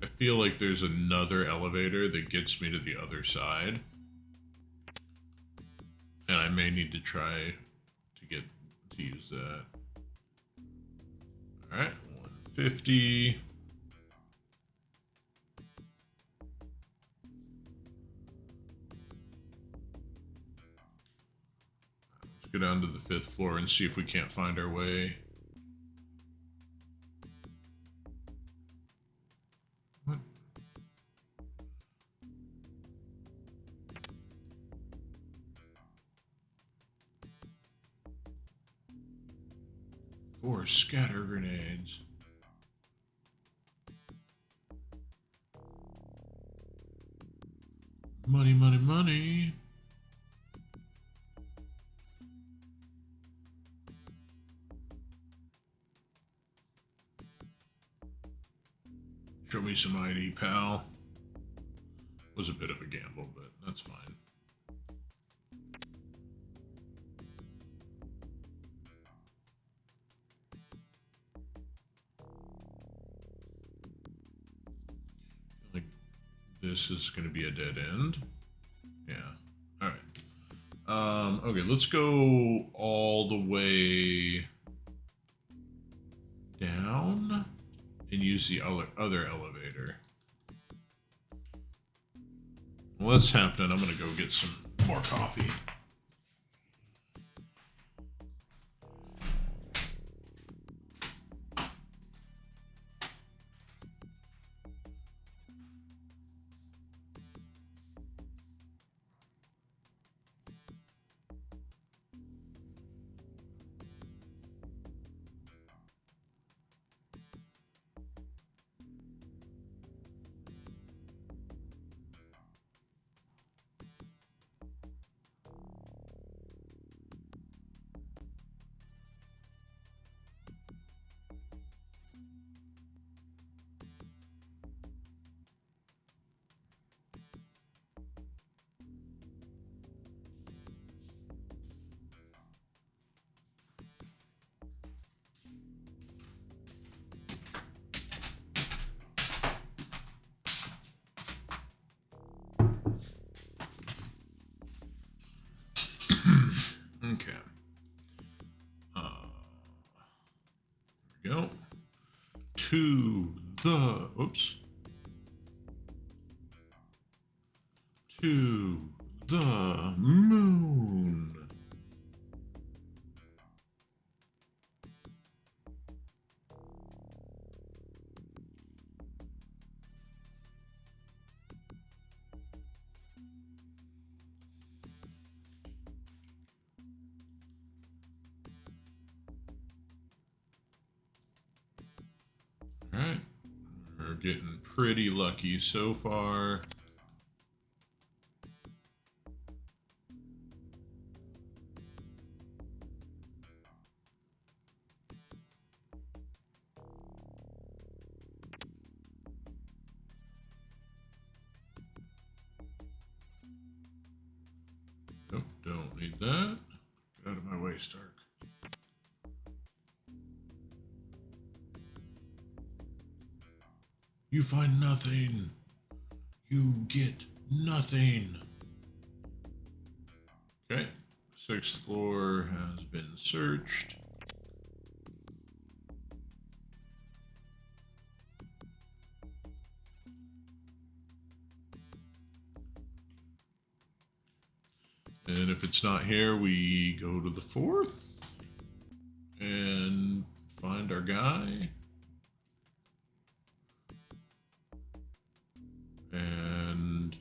I feel like there's another elevator that gets me to the other side. And I may need to try to use that. Alright, 150. Let's go down to the 5th floor and see if we can't find our way. What? Four scatter grenades. Money, money, money. Show me some ID, pal. Was a bit of a gamble, but that's fine. Like, this is going to be a dead end. Yeah. All right. Okay, let's go all the way down and use the other elevator. Well, that's happening. I'm going to go get some more coffee. Okay. There we go. To the... Oops. To the moon. Alright. We're getting pretty lucky so far. Nope, don't need that. Get out of my way, Stark. You find nothing. You get nothing. Okay, 6th floor has been searched. And if it's not here, we go to the 4th and find our guy. And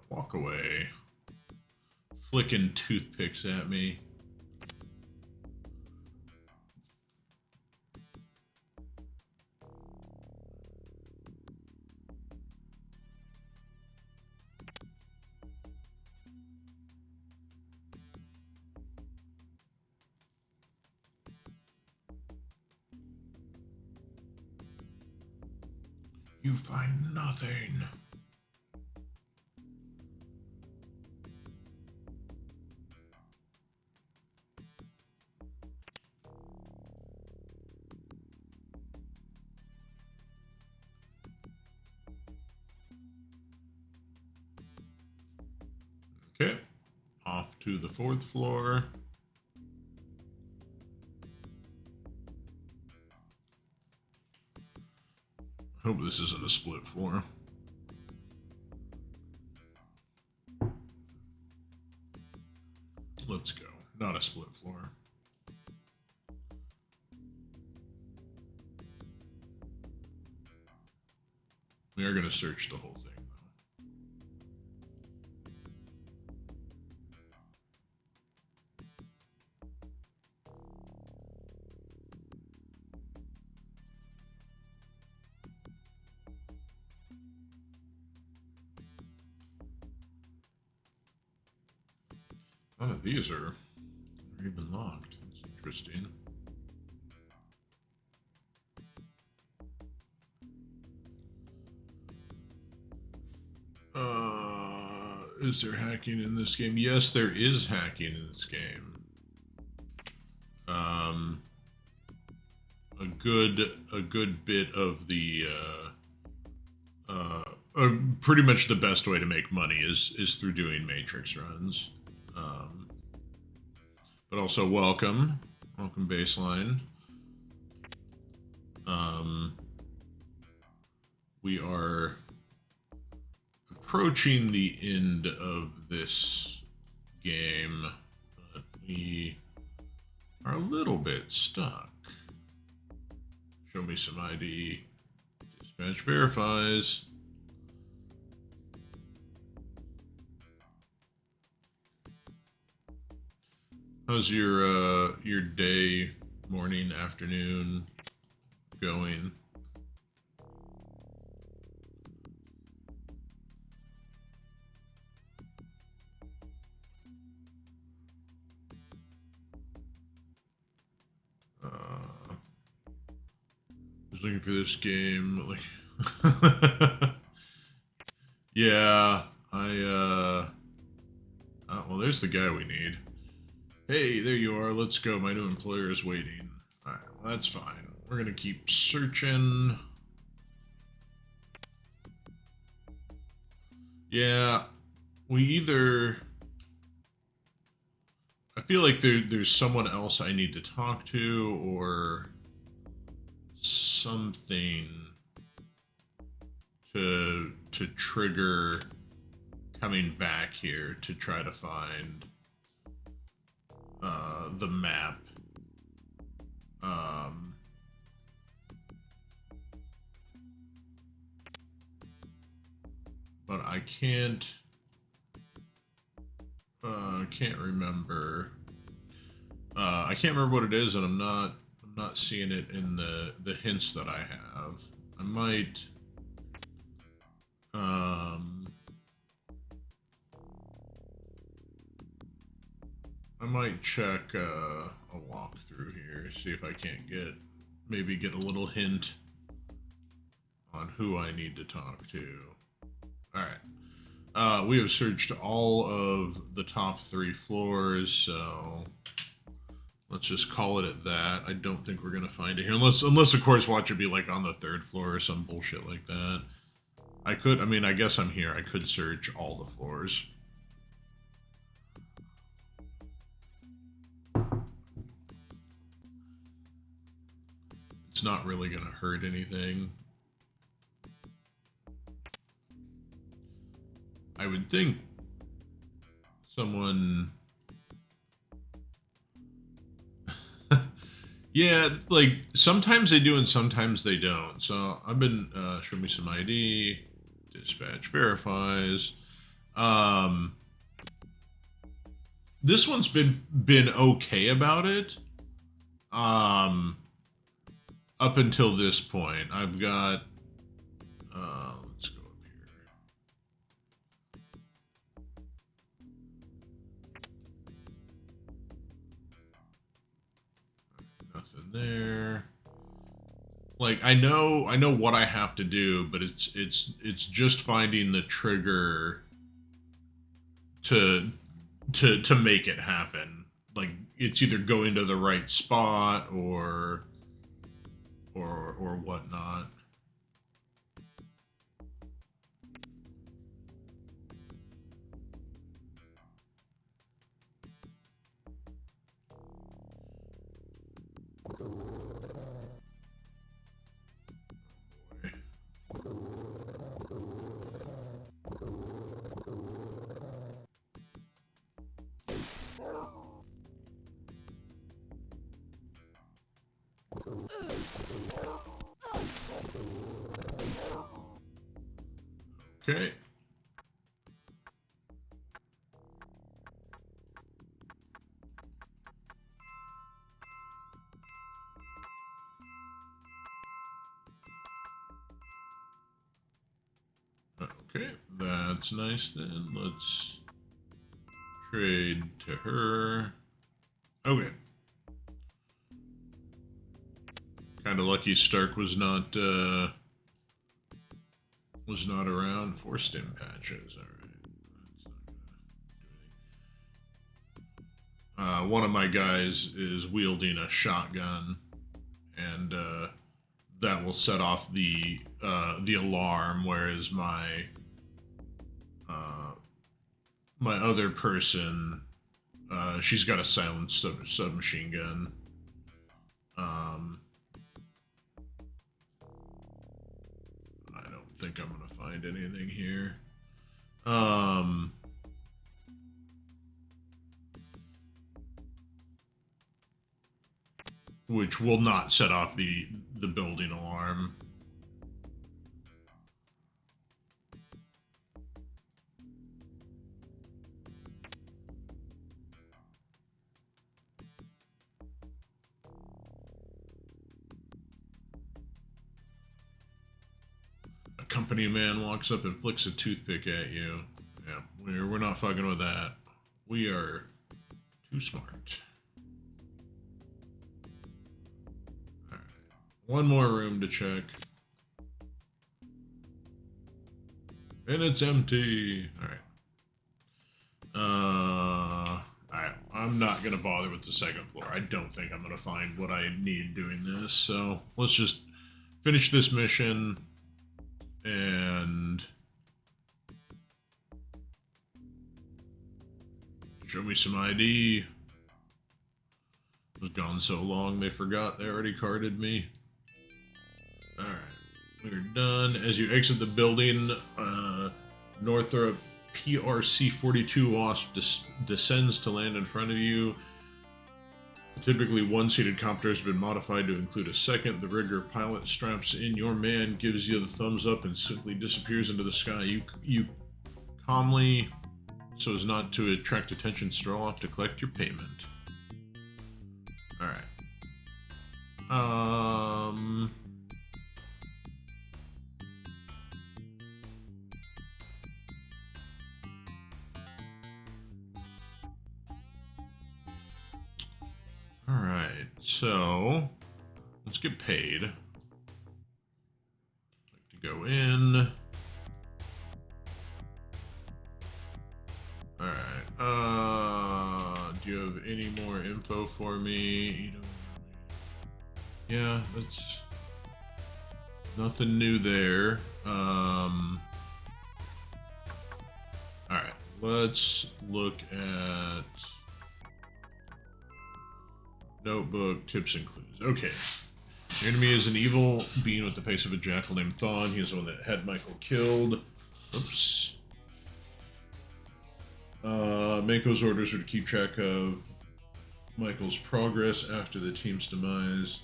walk away. Flicking toothpicks at me. You find nothing. Okay, off to the 4th floor. Hope this isn't a split floor. Let's go. Not a split floor. We are going to search the whole thing, though. None of these are even locked. That's interesting. Is there hacking in this game? Yes, there is hacking in this game. A good bit of the pretty much the best way to make money is through doing matrix runs. But also welcome baseline. We are approaching the end of this game, but we are a little bit stuck. Show me some ID. Dispatch verifies. How's your day, morning, afternoon going? I was looking for this game, like, yeah, well, there's the guy we need. Hey, there you are. Let's go. My new employer is waiting. All right, well, that's fine. We're gonna keep searching. Yeah, we either I feel like there's someone else I need to talk to or something to trigger coming back here to try to find the map. But I can't remember. I can't remember what it is, and I'm not seeing it in the hints that I have. I might check a walkthrough here, see if I can't maybe get a little hint on who I need to talk to. All right. We have searched all of the top 3 floors, so let's just call it at that. I don't think we're gonna find it here, unless of course watch it be like on the 3rd floor or some bullshit like that. I mean, I guess I'm here. I could search all the floors. It's not really gonna hurt anything. I would think someone... Yeah, like, sometimes they do and sometimes they don't. So, I've been, show me some ID, dispatch verifies. This one's been okay about it. Up until this point, I've got, let's go up here. Nothing there. Like, I know what I have to do, but it's just finding the trigger to make it happen. Like, it's either going to the right spot or whatnot. Okay. Okay, that's nice then. Let's trade to her. Okay. Kind of lucky Stark was not around for stim patches. All right. One of my guys is wielding a shotgun, and that will set off the alarm, whereas my other person, she's got a silenced submachine gun. I don't think I'm gonna find anything here. Which will not set off the building alarm. A company man walks up and flicks a toothpick at you. Yeah, we're not fucking with that. We are too smart. Alright. One more room to check. And it's empty. Alright. Alright. I'm not gonna bother with the 2nd floor. I don't think I'm gonna find what I need doing this. So let's just finish this mission and show me some ID. was gone so long they forgot they already carded me. Alright, we're done. As you exit the building, Northrop PRC-42 Wasp descends to land in front of you. The typically one-seated copter has been modified to include a second. The rigger pilot straps in your man, gives you the thumbs up, and simply disappears into the sky. You calmly, so as not to attract attention, stroll off to collect your payment. Alright. Alright, so let's get paid. Like to go in. Alright, do you have any more info for me? Yeah, that's nothing new there. Alright, let's look at notebook, tips and clues. Okay. Your enemy is an evil being with the face of a jackal named Thawne. He is the one that had Michael killed. Oops. Mako's orders were to keep track of Michael's progress after the team's demise.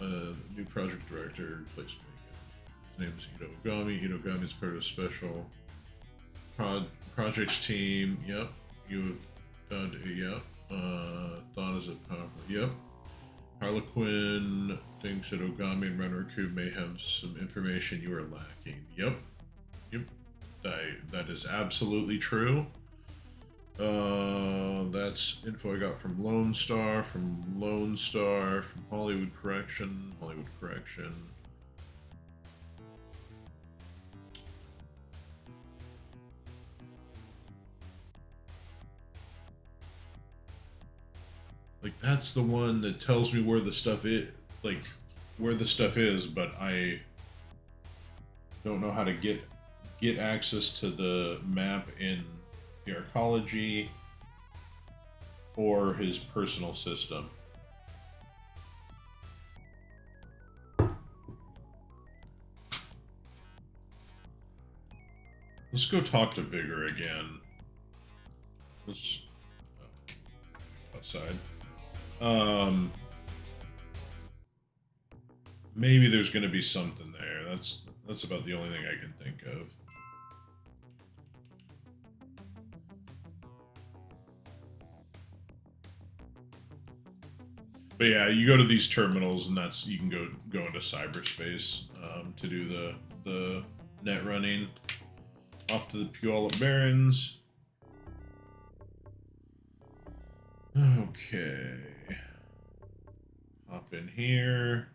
The new project director replaced me. His name is Itogami. Itogami is part of a special projects team. Yep. You have found a yep. Thought is a powerful. Yep. Harlequin thinks that Ogami and Renraku may have some information you are lacking. Yep. Yep. That is absolutely true. That's info I got from Lone Star, from Hollywood Correction. Like, that's the one that tells me where the stuff is, but I don't know how to get access to the map in the arcology or his personal system. Let's go talk to Vigor again. Let's outside. Maybe there's going to be something there. That's about the only thing I can think of. But yeah, you go to these terminals, and you can go into cyberspace to do the net running. Off to the Puyallup Barrens. Okay. Hop in here.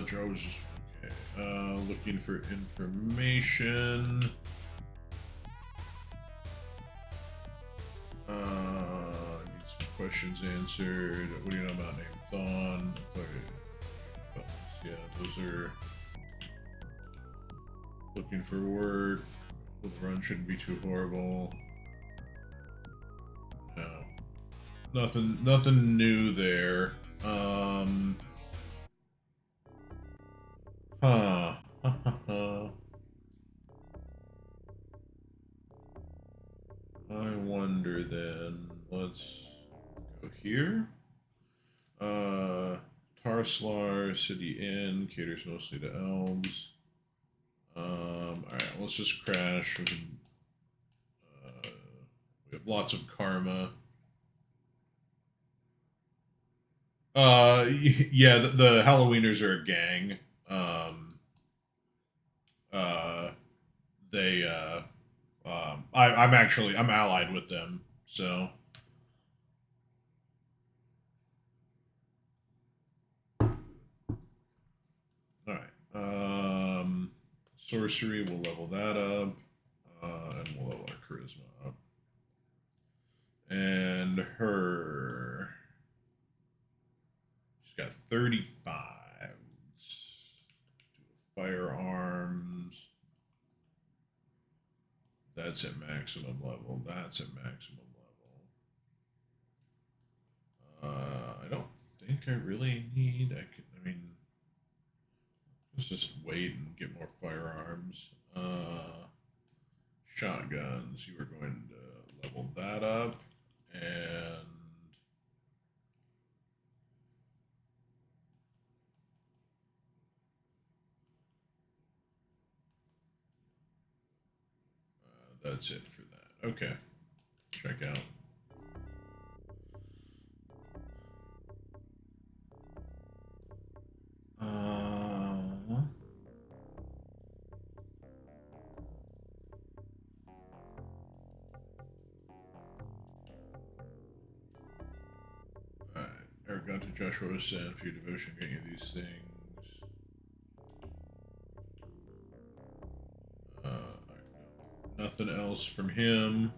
Drones. Okay. Looking for information. Need some questions answered. What do you know about name Thawne? Yeah, those are looking for work. The run shouldn't be too horrible. No. Nothing new there. Huh. I wonder then. Let's go here. Tarslar, City Inn, caters mostly to elves. Alright, let's just crash. We have lots of karma. Yeah, the Halloweeners are a gang. I'm allied with them, so. Alright. Sorcery, we'll level that up. And we'll level our charisma up. And her. She's got 35. Firearms. That's at maximum level. That's at maximum level. I don't think I really need. I mean, let's just wait and get more firearms. Shotguns. You are going to level that up, and that's it for that. Okay. Check out. Alright. Eric got to Joshua was saying for your devotion, getting you these things. Nothing else from him.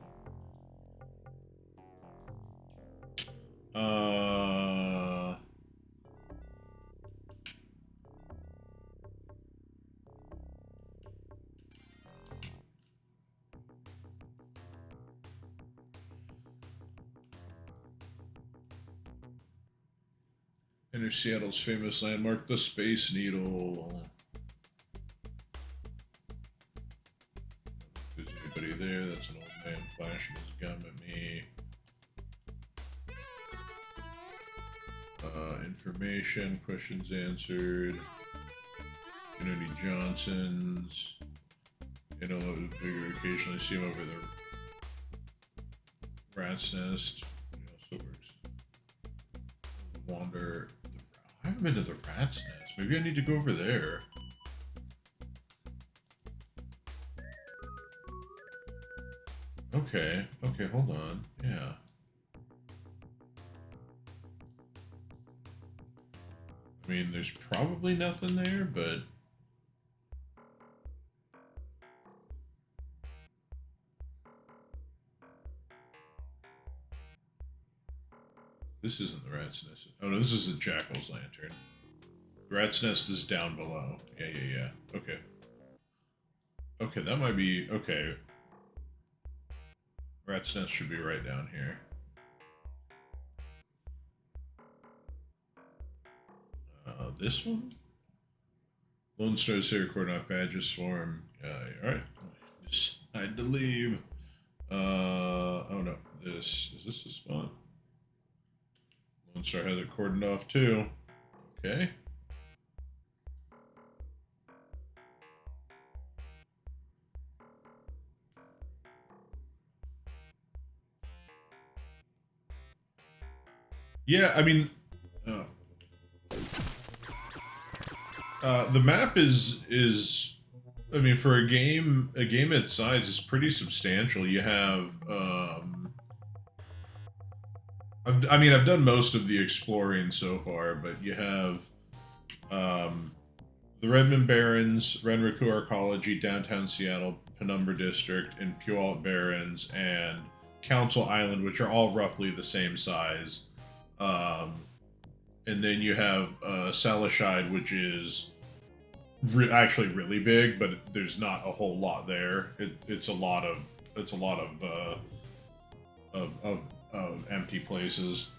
Inner Seattle's famous landmark, the Space Needle. If there's anybody there, that's an old man flashing his gun at me. Information, questions answered. Kennedy Johnson's. You know, occasionally see him over the rat's nest. He also works. Wander. I haven't been to the rat's nest. Maybe I need to go over there. Okay. Okay, hold on. Yeah. I mean, there's probably nothing there, but this isn't the rat's nest. Oh no, this is the jackal's lantern. The rat's nest is down below. Yeah. Okay. Okay, that might be okay. Rat's nest should be right down here. This one? Lone Star's here, coordinate badges swarm. Alright. Decide to leave. Oh no. Is this the spot? Lone Star has it cordoned off too. Okay. Yeah, I mean, the map is, I mean, for a game its size is pretty substantial. You have, I've done most of the exploring so far, but you have, the Redmond Barrens, Renraku Arcology, Downtown Seattle, Penumbra District, and Puyallup Barrens, and Council Island, which are all roughly the same size. And then you have Salashide, which is actually really big, but there's not a whole lot there. It's a lot of empty places.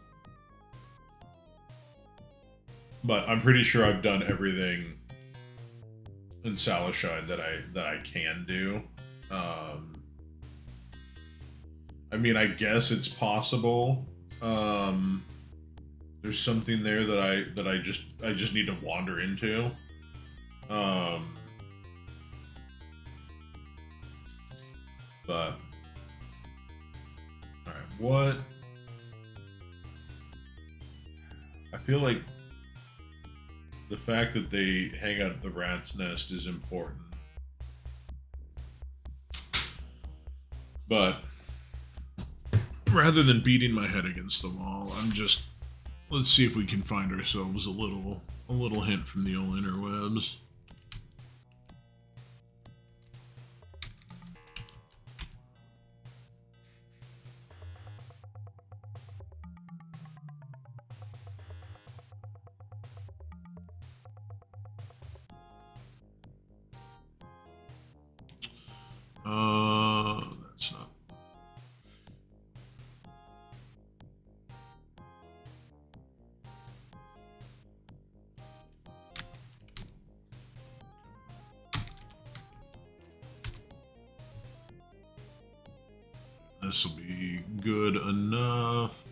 But I'm pretty sure I've done everything in Salashide that I can do. I mean, I guess it's possible. There's something there that I just need to wander into. But all right, what? I feel like the fact that they hang out at the rat's nest is important. But rather than beating my head against the wall, let's see if we can find ourselves a little hint from the old interwebs. This will be good enough.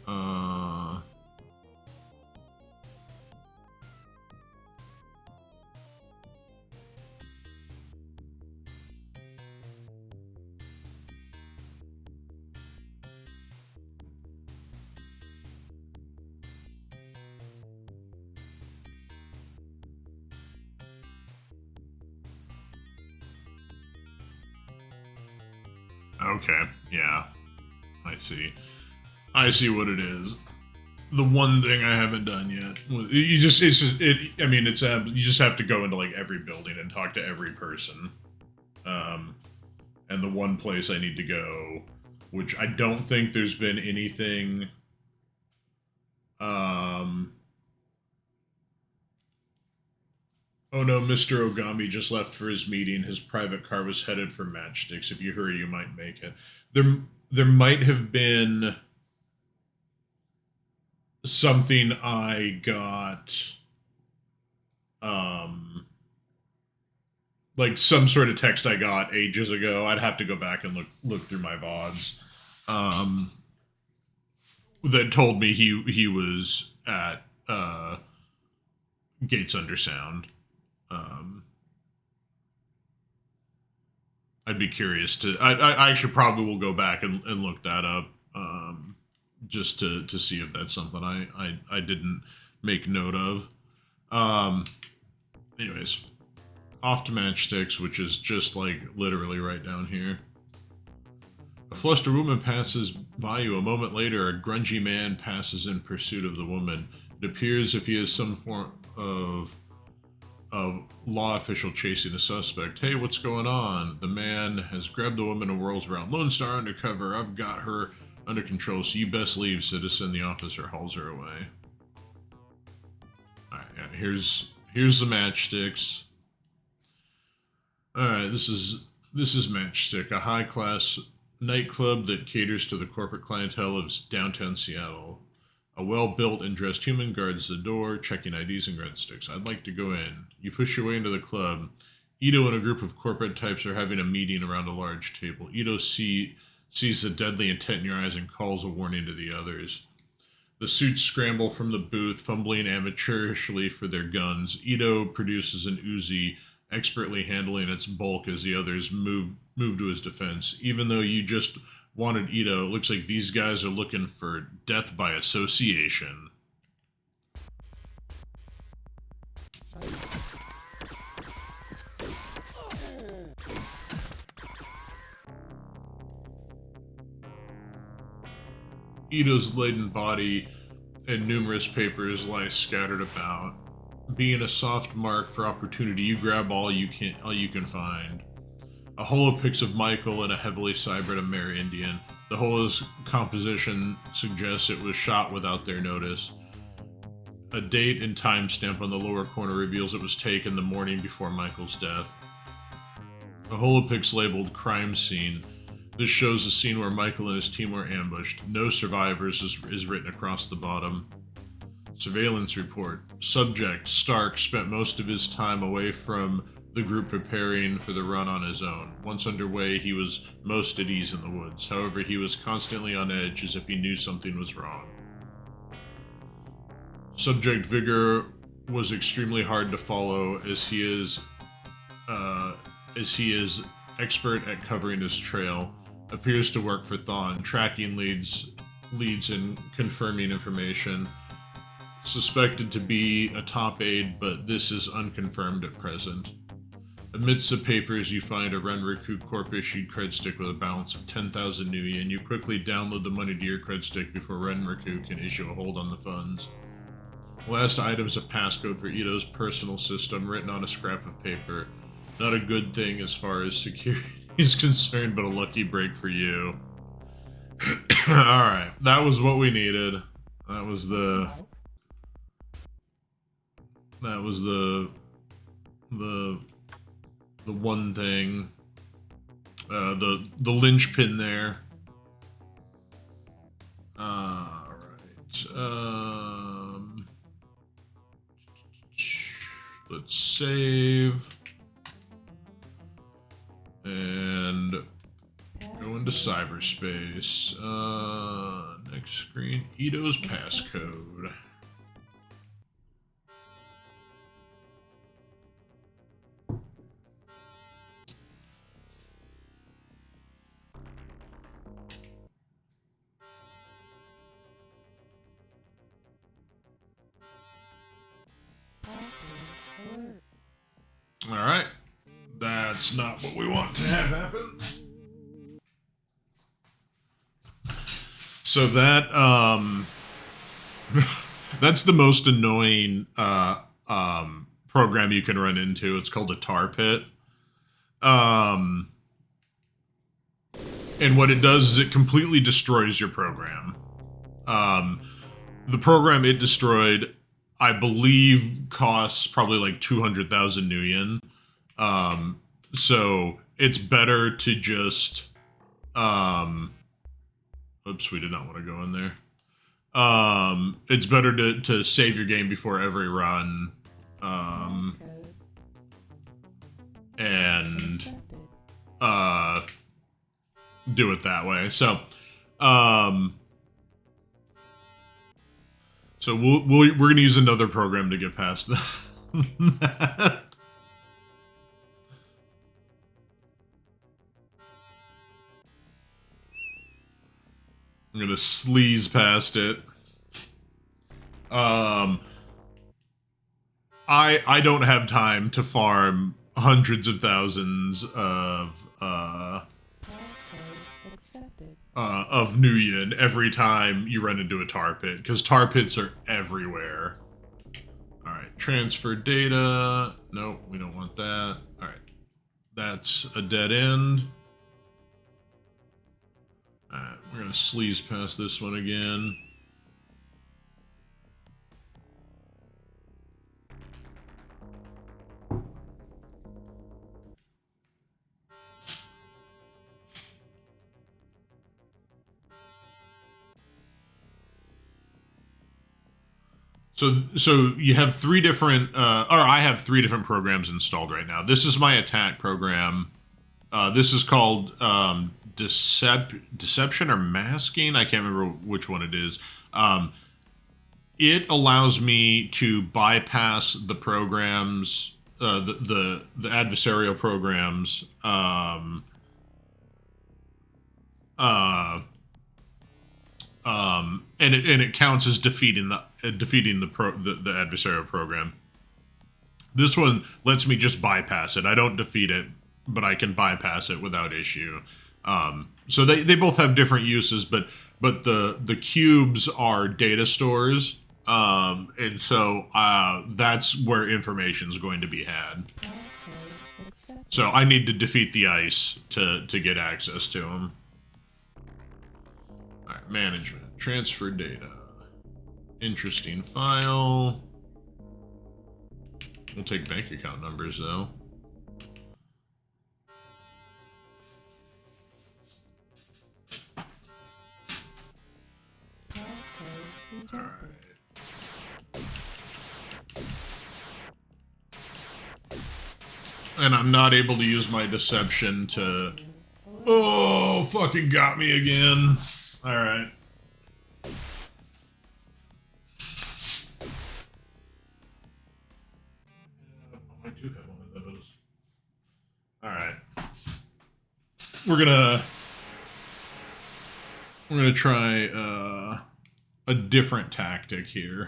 Okay, yeah. I see. I see what it is. The one thing I haven't done yet. You just have to go into like every building and talk to every person. And the one place I need to go, which I don't think there's been anything. Oh no, Mr. Ogami just left for his meeting. His private car was headed for Matchsticks. If you hurry, you might make it. There might have been something I got, like some sort of text I got ages ago. I'd have to go back and look through my VODs, that told me he was at Gates Under Sound. I'd be curious to. I actually probably will go back and look that up, just to see if that's something I didn't make note of. Anyways, off to Matchsticks, which is just like literally right down here. A flustered woman passes by you. A moment later, a grungy man passes in pursuit of the woman. It appears if he is some form of law official chasing a suspect. Hey, what's going on? The man has grabbed the woman and whirls around. Lone Star undercover. I've got her under control, so you best leave, citizen. The officer hauls her away. Alright, yeah, here's the Matchsticks. Alright, this is Matchstick, a high-class nightclub that caters to the corporate clientele of downtown Seattle. A well-built and dressed human guards the door, checking IDs and grunt sticks. I'd like to go in. You push your way into the club. Ito and a group of corporate types are having a meeting around a large table. Ito sees the deadly intent in your eyes and calls a warning to the others. The suits scramble from the booth, fumbling amateurishly for their guns. Ito produces an Uzi, expertly handling its bulk as the others move to his defense. Even though you just wanted Ito, it looks like these guys are looking for death by association. Ito's laden body and numerous papers lie scattered about. Being a soft mark for opportunity, you grab all you can find. A holopics of Michael and a heavily cybrid Amerindian. The holo's composition suggests it was shot without their notice. A date and timestamp on the lower corner reveals it was taken the morning before Michael's death. A holopics labeled crime scene. This shows a scene where Michael and his team were ambushed. No survivors is written across the bottom. Surveillance report. Subject, Stark, spent most of his time away from the group preparing for the run on his own. Once underway, he was most at ease in the woods. However, he was constantly on edge as if he knew something was wrong. Subject Vigor was extremely hard to follow as he is expert at covering his trail. Appears to work for Thawne, tracking leads and confirming information. Suspected to be a top aide, but this is unconfirmed at present. Amidst the papers, you find a Renraku Corp-issued cred stick with a balance of 10,000 new yen. You quickly download the money to your cred stick before Renraku can issue a hold on the funds. Last item is a passcode for Ito's personal system written on a scrap of paper. Not a good thing as far as security is concerned, but a lucky break for you. Alright, that was what we needed. That was the one thing. The linchpin there. Alright. Let's save. And Go into cyberspace. Next screen. Ito's passcode. All right. That's not what we want to have happen. So that that's the most annoying program you can run into. It's called a tar pit. And what it does is it completely destroys your program. The program it destroyed, I believe, costs probably like 200,000 nuyen. So it's better to just oops, we did not want to go in there. It's better to save your game before every run. And do it that way. So we're gonna use another program to get past that. I'm gonna sleaze past it. I don't have time to farm hundreds of thousands of nuyen every time you run into a tar pit, because tar pits are everywhere. All right, transfer data. Nope, we don't want that. All right, that's a dead end. All right, we're gonna sleaze past this one again. So you have three different, or I have three different programs installed right now. This is my attack program. This is called Deception or Masking. I can't remember which one it is. It allows me to bypass the programs, the adversarial programs, and it counts as defeating the adversarial program. This one lets me just bypass it. I don't defeat it, but I can bypass it without issue. So they both have different uses, but the cubes are data stores, and so that's where information is going to be had. So I need to defeat the ice to get access to them. All right, management, transfer data, interesting file. We'll take bank account numbers though. And I'm not able to use my deception to... Oh, fucking got me again. Alright. I do have one of those. Alright. We're gonna try a different tactic here.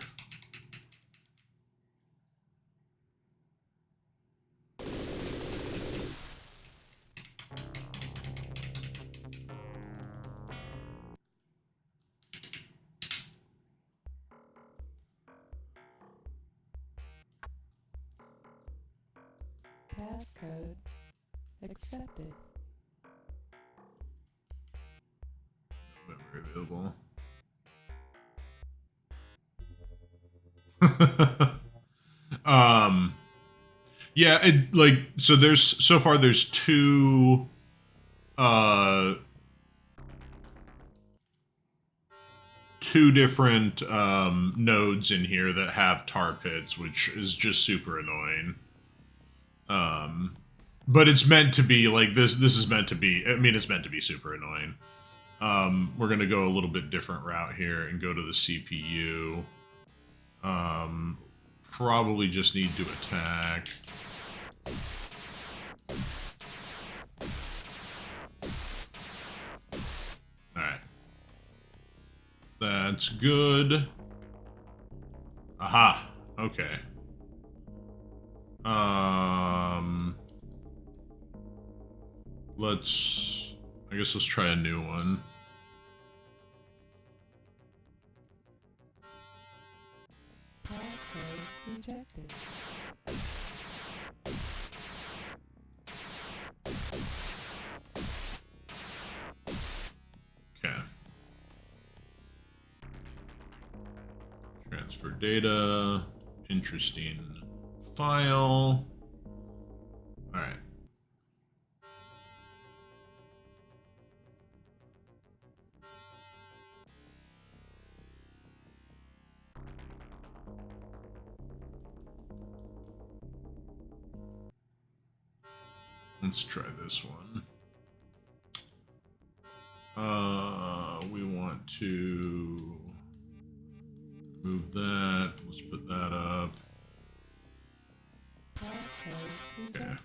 Passcode accepted. Memory available. Yeah, so far there's two different nodes in here that have tar pits, which is just super annoying. But it's meant to be like this. This is meant to be. I mean, it's meant to be super annoying. We're gonna go a little bit different route here and go to the CPU. Probably just need to attack. Alright. That's good. Aha. Okay. I guess let's try a new one. Rejected. Okay. Transfer data. Interesting file. Alright. Let's try this one. We want to move that. Let's put that up. Okay.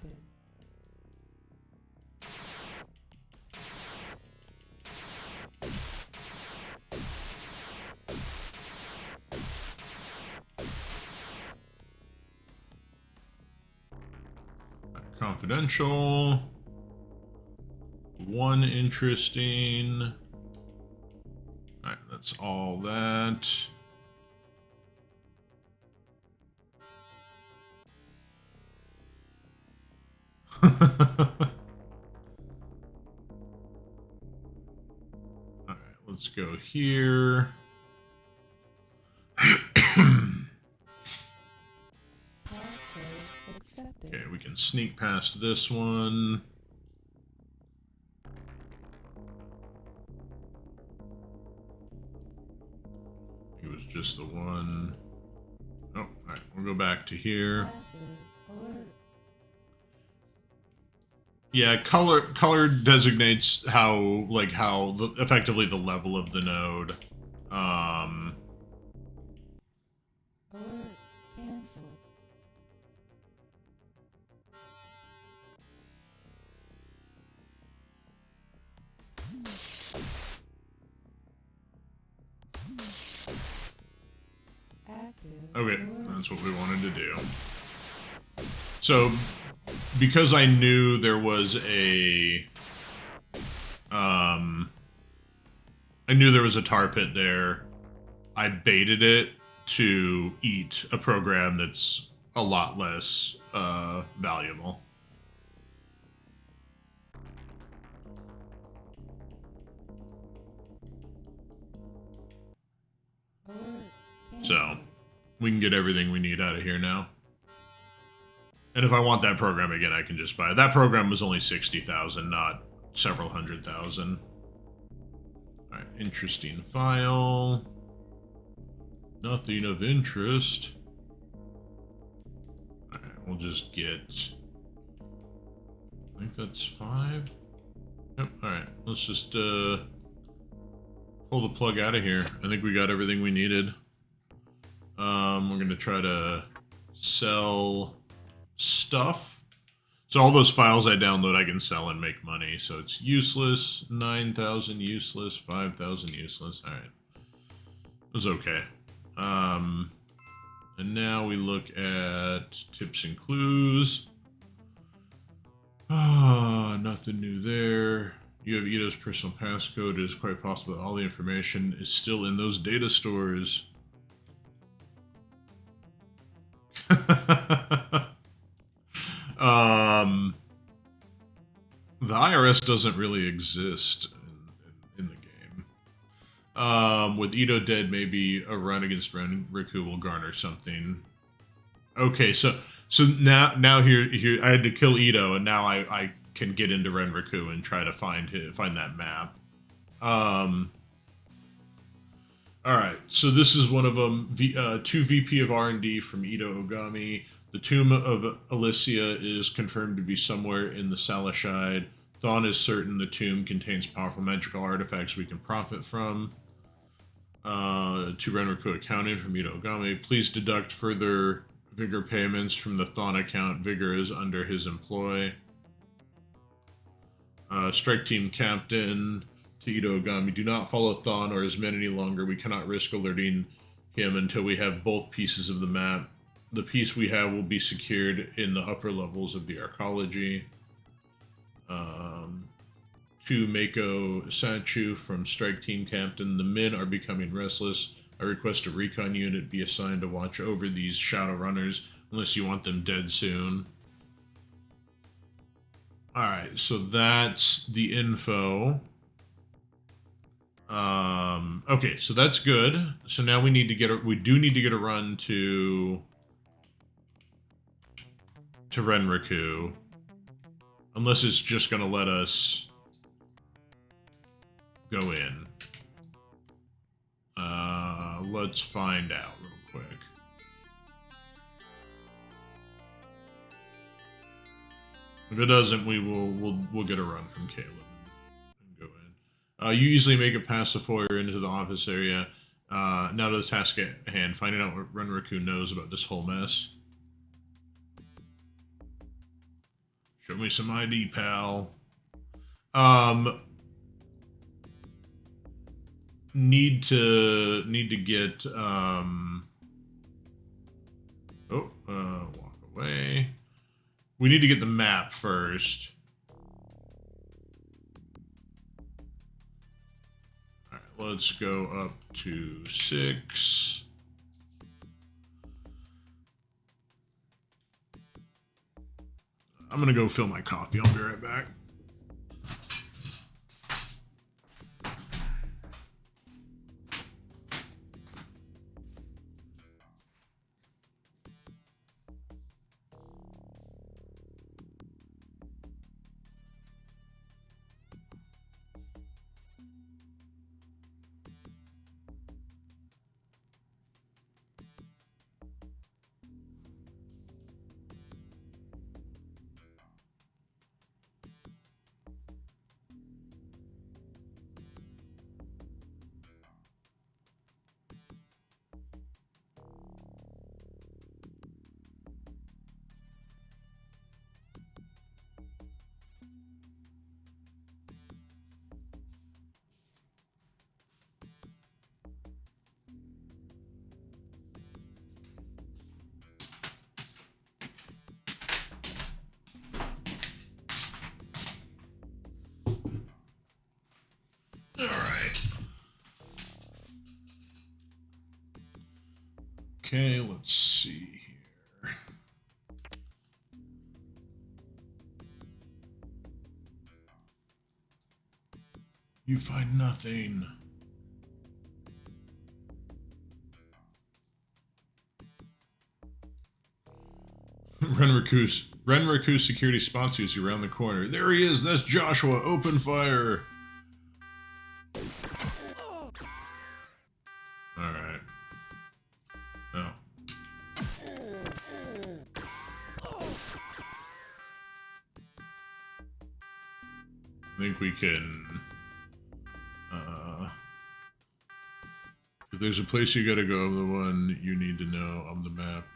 Confidential. One interesting. Alright, that's all that. Alright, let's go here. Okay, we can sneak past this one. It was just the one. Oh, alright, we'll go back to here. Yeah, color designates how effectively the level of the node. Okay, that's what we wanted to do. So, because I knew there was a, I knew there was a tar pit there, I baited it to eat a program that's a lot less valuable. So, we can get everything we need out of here now. And if I want that program again, I can just buy it. That program was only 60,000, not several hundred thousand. Alright, interesting file. Nothing of interest. Alright, we'll just get... I think that's 5. Yep, alright. Let's just pull the plug out of here. I think we got everything we needed. We're going to try to sell stuff. So all those files I download, I can sell and make money. So it's useless, 9,000 useless, 5,000 useless. All right. It was okay. And now we look at tips and clues. Nothing new there. You have Ito's personal passcode. It is quite possible that all the information is still in those data stores. The IRS doesn't really exist in the game. With Ito dead, maybe a run against Riku will garner something. Okay, so now here I had to kill Ito, and now I can get into Renriku and try to find that map. All right, so this is one of them. 2 VP of R&D from Ito Ogami. The tomb of Alicia is confirmed to be somewhere in the Salashide. Thawne is certain the tomb contains powerful magical artifacts we can profit from. To Renraku accounting from Itogami. Please deduct further Vigor payments from the Thawne account. Vigor is under his employ. Strike Team Captain to Itogami. Do not follow Thawne or his men any longer. We cannot risk alerting him until we have both pieces of the map. The piece we have will be secured in the upper levels of the arcology. To Mako Sanchu from Strike Team Captain. The men are becoming restless. I request a recon unit be assigned to watch over these Shadowrunners, unless you want them dead soon. Alright, so that's the info. Okay, so that's good. So now we need to get we do need to get a run to Renraku. Unless it's just gonna let us go in. Let's find out real quick. If it doesn't, we'll get a run from Caleb and go in. You easily make it past the foyer into the office area. Now to the task at hand, finding out what Renraku knows about this whole mess. Show me some ID, pal. Need to get walk away. We need to get the map first. Alright, let's go up to 6. I'm gonna go fill my coffee. I'll be right back. Okay, let's see here. You find nothing. Renraku security spots you around the corner. There he is. That's Joshua. Open fire. All right. No. I think we can. If there's a place you gotta go, the one you need to know on the map.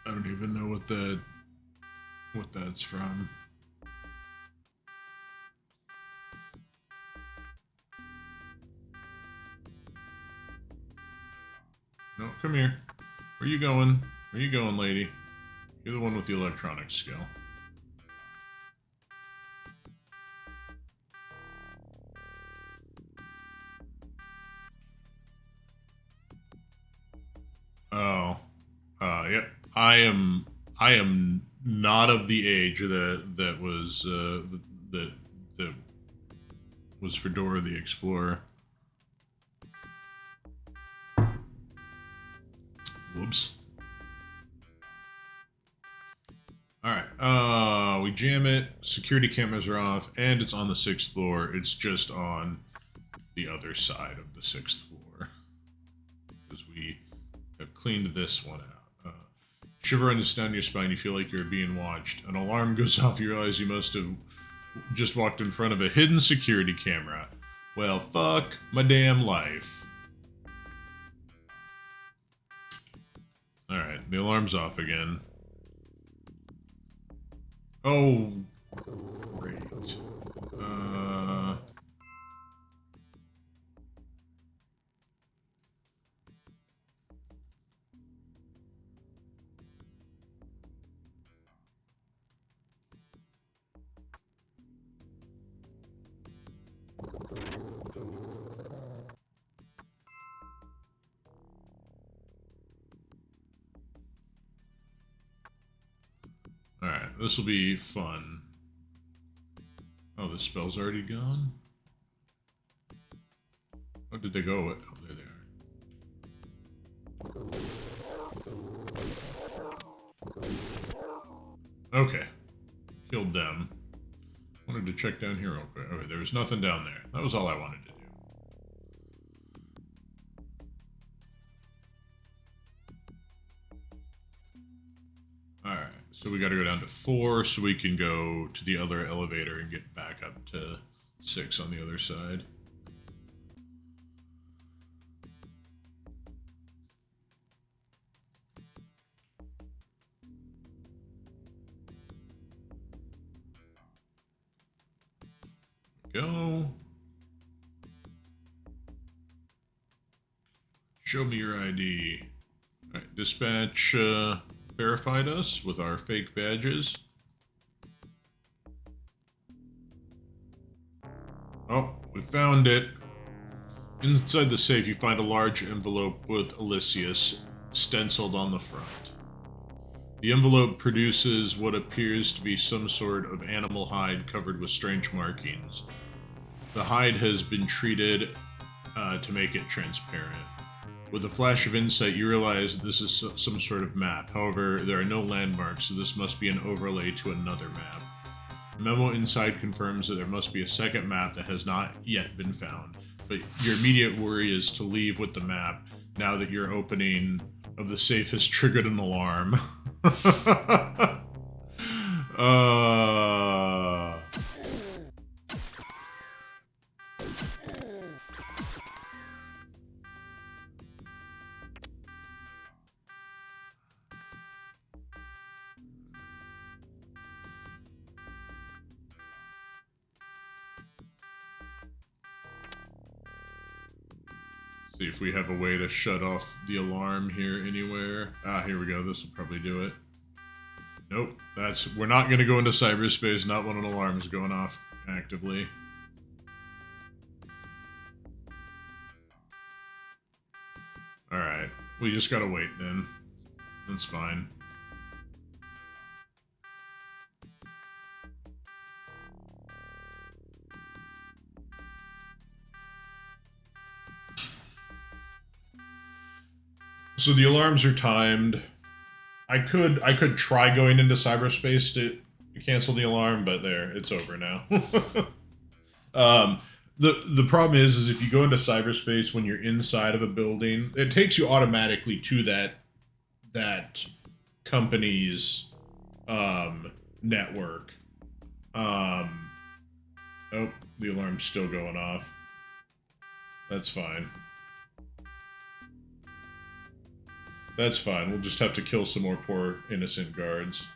I don't even know what that's from. No, come here. Where you going? Where you going, lady? You're the one with the electronic skill. Oh. Yeah. I am not of the age that was for Dora the Explorer. Whoops. Alright, we jam it, security cameras are off, and it's on the 6th floor. It's just on the other side of the 6th floor. Because we I've cleaned this one out. Shiver runs down your spine. You feel like you're being watched. An alarm goes off. You realize you must have just walked in front of a hidden security camera. Well, fuck my damn life. Alright, the alarm's off again. Oh, great. Alright, this will be fun. Oh, the spell's already gone? Oh, did they go? Oh, there they are. Okay. Killed them. Wanted to check down here real quick. Okay, there was nothing down there. That was all I wanted to do. Alright, so we gotta go down to 4 so we can go to the other elevator and get back up to 6 on the other side. Go. Show me your ID. Alright, dispatch verified us with our fake badges. Oh, we found it. Inside the safe, you find a large envelope with Elysius stenciled on the front. The envelope produces what appears to be some sort of animal hide covered with strange markings. The hide has been treated to make it transparent. With a flash of insight, you realize this is some sort of map. However, there are no landmarks, so this must be an overlay to another map. The memo inside confirms that there must be a second map that has not yet been found, but your immediate worry is to leave with the map now that your opening of the safe has triggered an alarm. See if we have a way to shut off the alarm here anywhere. Ah, here we go. This will probably do it. Nope. We're not going to go into cyberspace, not when an alarm is going off actively. Alright. We just gotta wait then. That's fine. So the alarms are timed. I could try going into cyberspace to cancel the alarm, but there, it's over now. The problem is if you go into cyberspace when you're inside of a building, it takes you automatically to that company's network. Oh, the alarm's still going off. That's fine. That's fine. We'll just have to kill some more poor innocent guards.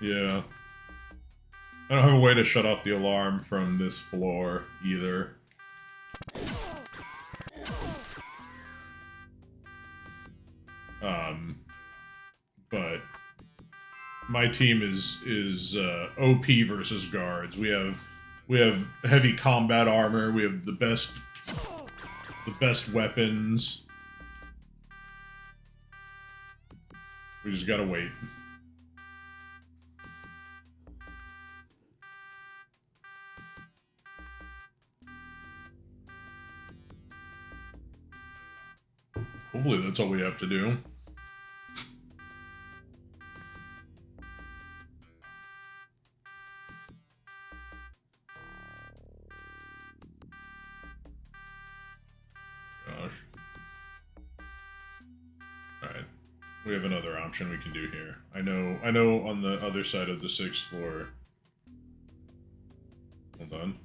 Yeah. I don't have a way to shut off the alarm from this floor either. But my team is OP versus guards. We have heavy combat armor. We have the best weapons. We just gotta wait. Hopefully that's all we have to do. rush. Alright. We have another option we can do here. I know on the other side of the 6th floor. Hold on.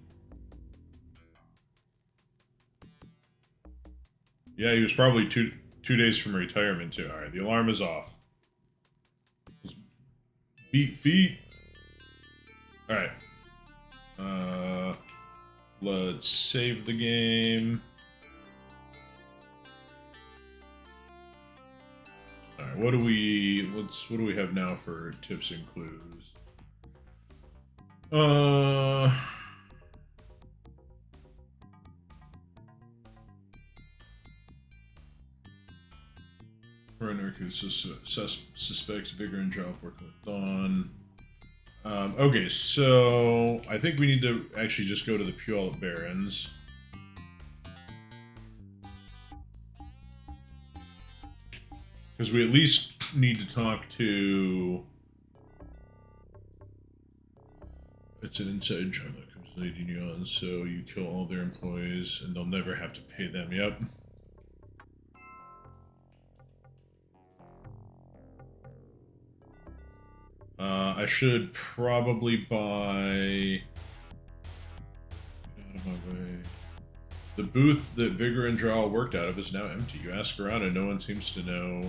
Yeah, he was probably two days from retirement too. Alright, the alarm is off. Beat feet. Alright. Let's save the game. Alright, what do we have now for tips and clues? Renner who suspects Vigor and Job working with Dawn. Okay, so I think we need to actually just go to the Puyallup Barrens. Because we at least need to talk to... It's an inside job that comes leading you on, so you kill all their employees and they'll never have to pay them. Yep. I should probably buy... Get out of my way. The booth that Vigor and Jarl worked out of is now empty. You ask around and no one seems to know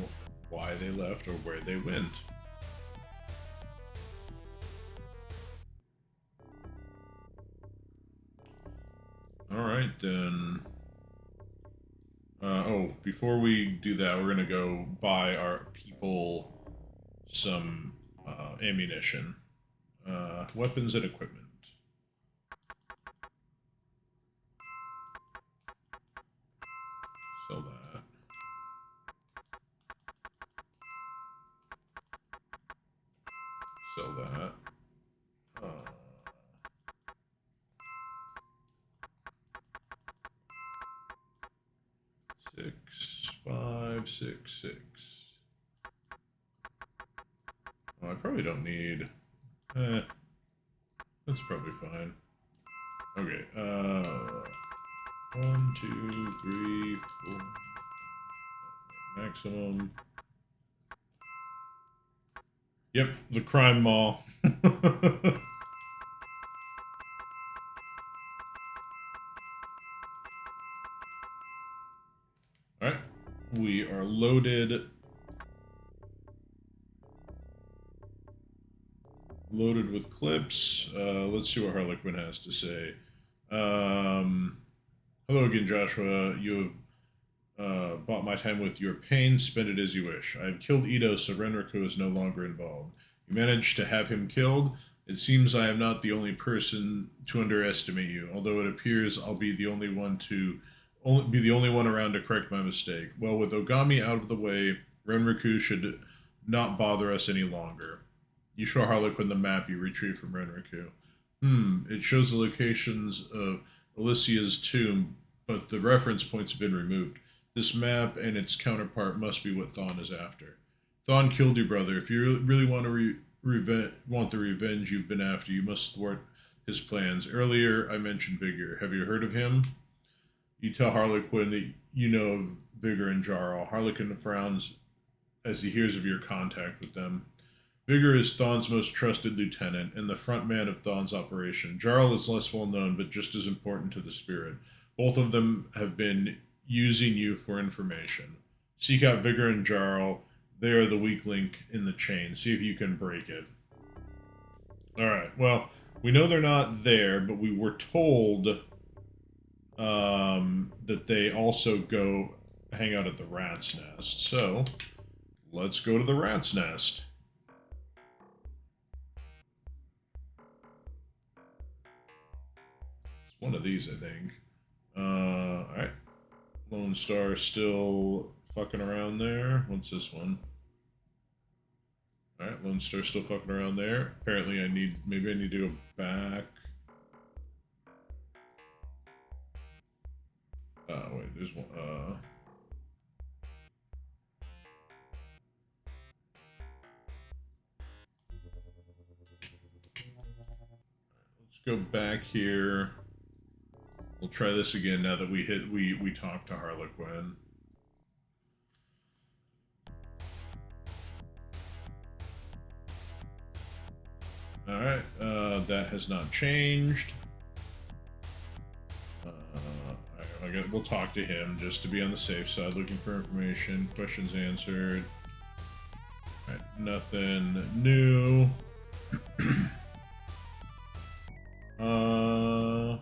why they left or where they went. Alright, then... oh, before we do that, we're gonna go buy our people some ammunition. Weapons and equipment. Sell that. Sell that. 6, 5, 6, 6. Oh, I probably don't need... that's probably fine. Okay, 1, 2, 3, 4... maximum. Yep, the crime mall. Alright, we are loaded. Loaded with clips. Let's see what Harlequin has to say. Hello again, Joshua. You have bought my time with your pain. Spend it as you wish. I have killed Ito, so Renrico is no longer involved. You managed to have him killed. It seems I am not the only person to underestimate you, although it appears I'll be the only one around to correct my mistake. Well, with Ogami out of the way, Renriku should not bother us any longer. You show Harlequin the map you retrieved from Renriku. It shows the locations of Alicia's tomb, but the reference points have been removed. This map and its counterpart must be what Thawne is after. Thawne killed your brother. If you really want to want the revenge you've been after, you must thwart his plans. Earlier, I mentioned Vigor. Have you heard of him? You tell Harlequin that you know of Vigor and Jarl. Harlequin frowns as he hears of your contact with them. Vigor is Thawne's most trusted lieutenant and the front man of Thawne's operation. Jarl is less well known, but just as important to the spirit. Both of them have been using you for information. Seek out Vigor and Jarl. They are the weak link in the chain. See if you can break it. Alright, well, we know they're not there, but we were told that they also go hang out at the Rat's Nest. So, let's go to the Rat's Nest. It's one of these, I think. Alright. Lone Star still fucking around there. What's this one? Alright, Lone Star still fucking around there. Apparently maybe I need to go back. Wait, there's one, let's go back here. We'll try this again now that we talked to Harlequin. Alright, that has not changed. We'll talk to him just to be on the safe side, looking for information, questions answered. Alright, nothing new. Oh,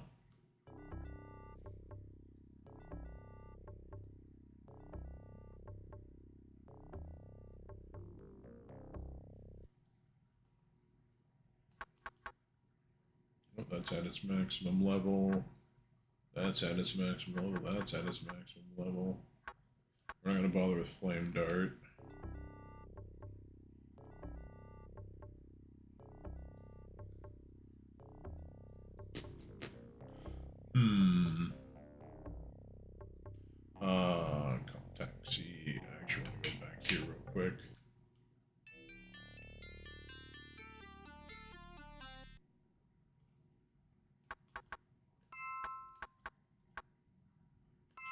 that's at its maximum level. That's at its maximum level. That's at its maximum level. We're not going to bother with Flame Dart. Contact C. I actually want to go back here real quick.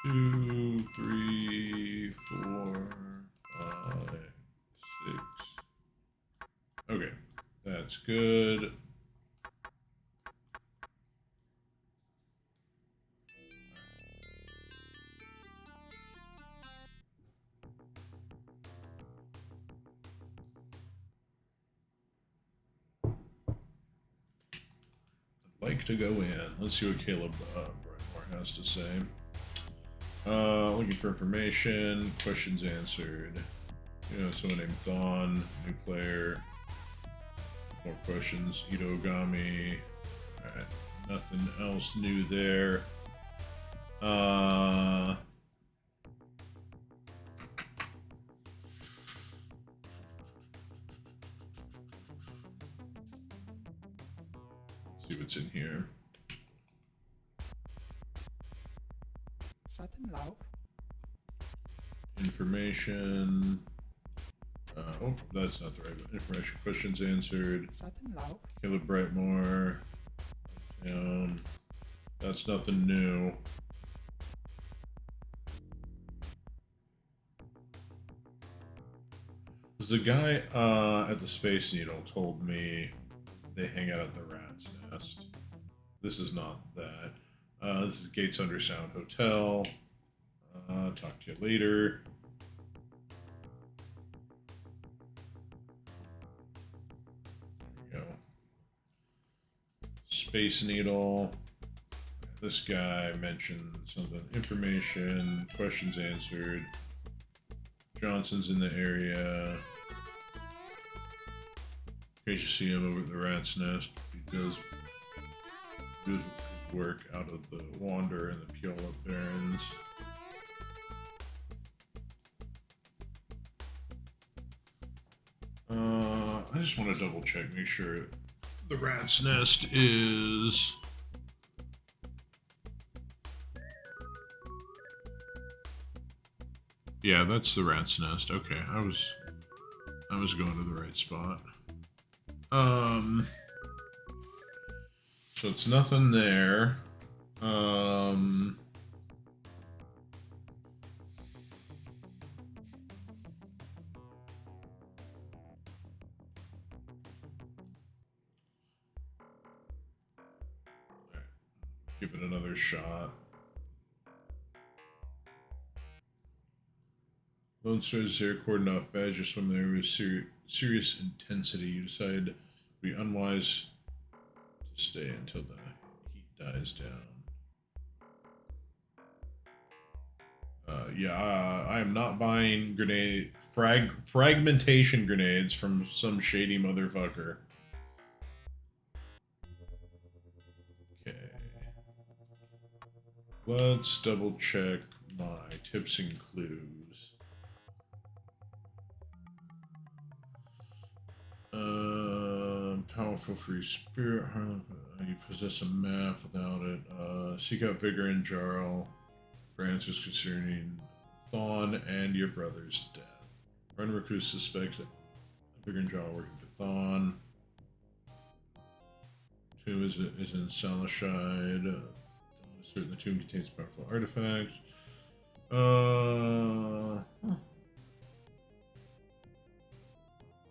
Two, three, four, 5, 6. Okay, that's good. I'd like to go in. Let's see what Caleb Brightmore has to say. Looking for information, questions answered. Someone named Thon, new player. More questions, Itogami. Alright, nothing else new there. Let's see what's in here. Information. Oh, that's not the right one. Information. Questions answered. Caleb Brightmore. That's nothing new. The guy at the Space Needle told me they hang out at the Rat's Nest. This is not that. This is Gates Under Sound Hotel. Talk to you later. There we go. Space Needle. This guy mentioned something. Information. Questions answered. Johnson's in the area. In case you see him over at the Rat's Nest, he does his work out of the Wander and the Piola Barrens. I just want to double check, make sure the Rat's Nest is... Yeah, that's the Rat's Nest. Okay, I was going to the right spot. So it's nothing there. Give it another shot. Lone Star's air cordoned off badge or swim there with serious intensity. You decide it would be unwise to stay until the heat dies down. I am not buying fragmentation grenades from some shady motherfucker. Okay. Let's double check my tips and clues. Powerful free spirit. You possess a map without it. Seek out Vigor and Jarl for answers concerning Thawne and your brother's death. Run recruit suspects that Vigor and Jarl are working for Thawne. Tomb is in Salashide. Certain the tomb contains powerful artifacts.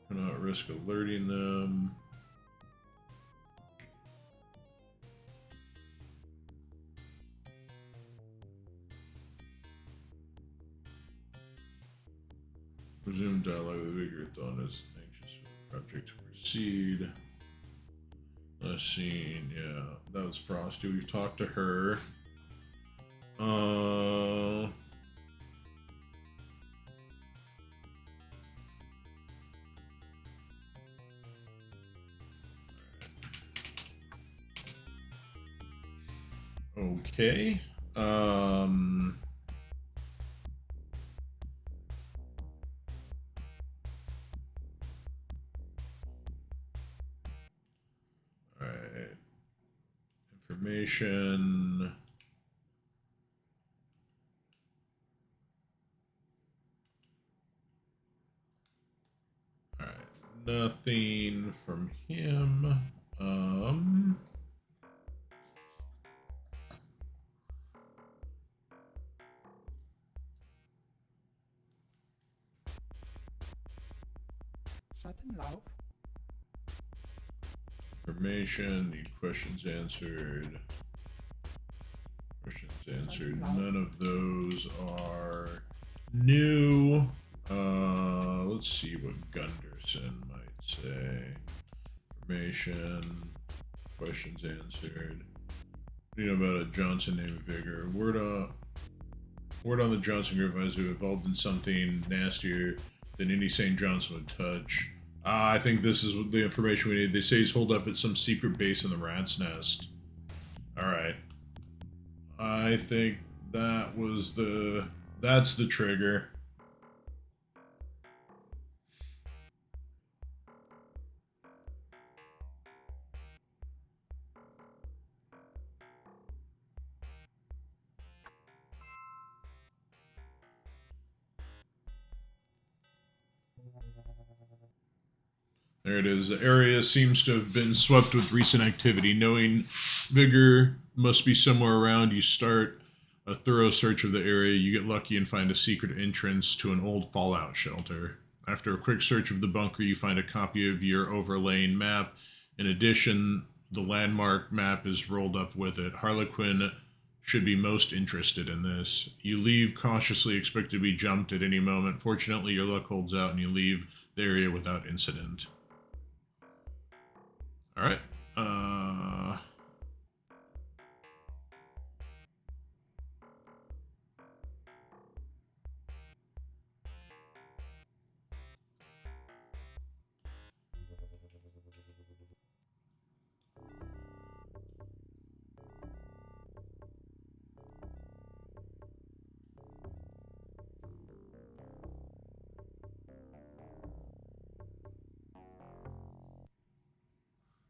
Cannot risk alerting them. Resume dialogue with Vigor. Thawne is anxious for the project to proceed. Last scene, yeah, that was Frosty. We've talked to her. Okay. Alright. Information. Alright. Nothing from him. Schattenlauf. Information. Need questions answered. Questions answered. None of those are new. Let's see what Gunderson might say. Information. Questions answered. What do you know about a Johnson named Vigor? Word on the Johnson group has evolved in something nastier than any St. Johnson would touch. I think this is the information we need. They say he's holed up at some secret base in the rat's nest. Alright. I think that's the trigger. There it is. The area seems to have been swept with recent activity. Knowing Vigor must be somewhere around, you start a thorough search of the area. You get lucky and find a secret entrance to an old fallout shelter. After a quick search of the bunker, you find a copy of your overlaying map. In addition, the landmark map is rolled up with it. Harlequin should be most interested in this. You leave cautiously, expect to be jumped at any moment. Fortunately, your luck holds out and you leave the area without incident. All right.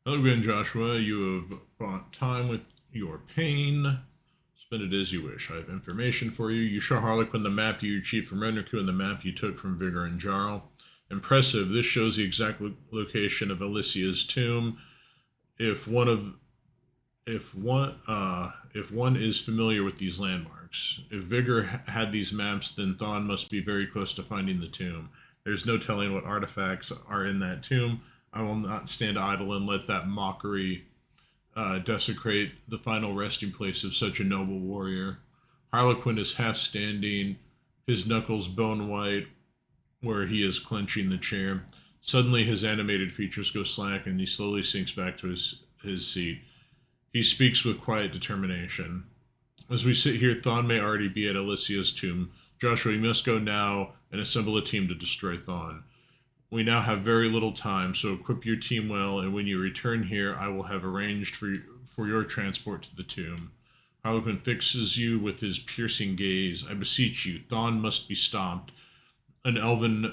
Hello again, Joshua. You have bought time with your pain. Spend it as you wish. I have information for you. You show Harlequin the map you achieved from Renriku and the map you took from Vigor and Jarl. Impressive. This shows the exact location of Alicia's tomb. If one is familiar with these landmarks, if Vigor had these maps, then Thawne must be very close to finding the tomb. There's no telling what artifacts are in that tomb. I will not stand idle and let that mockery desecrate the final resting place of such a noble warrior. Harlequin is half standing, his knuckles bone white, where he is clenching the chair. Suddenly, his animated features go slack and he slowly sinks back to his seat. He speaks with quiet determination. As we sit here, Thawne may already be at Alicia's tomb. Joshua, you must go now and assemble a team to destroy Thawne. We now have very little time, so equip your team well, and when you return here, I will have arranged for your transport to the tomb. Harlequin fixes you with his piercing gaze. I beseech you, Thawne must be stopped, an elven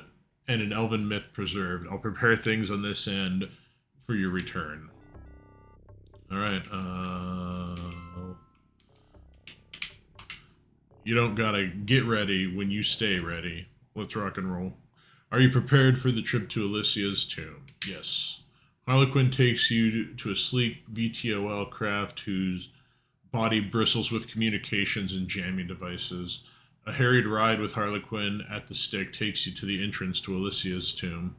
myth preserved. I'll prepare things on this end for your return. All right. You don't gotta get ready when you stay ready. Let's rock and roll. Are you prepared for the trip to Alicia's tomb? Yes. Harlequin takes you to a sleek VTOL craft whose body bristles with communications and jamming devices. A harried ride with Harlequin at the stick takes you to the entrance to Alicia's tomb.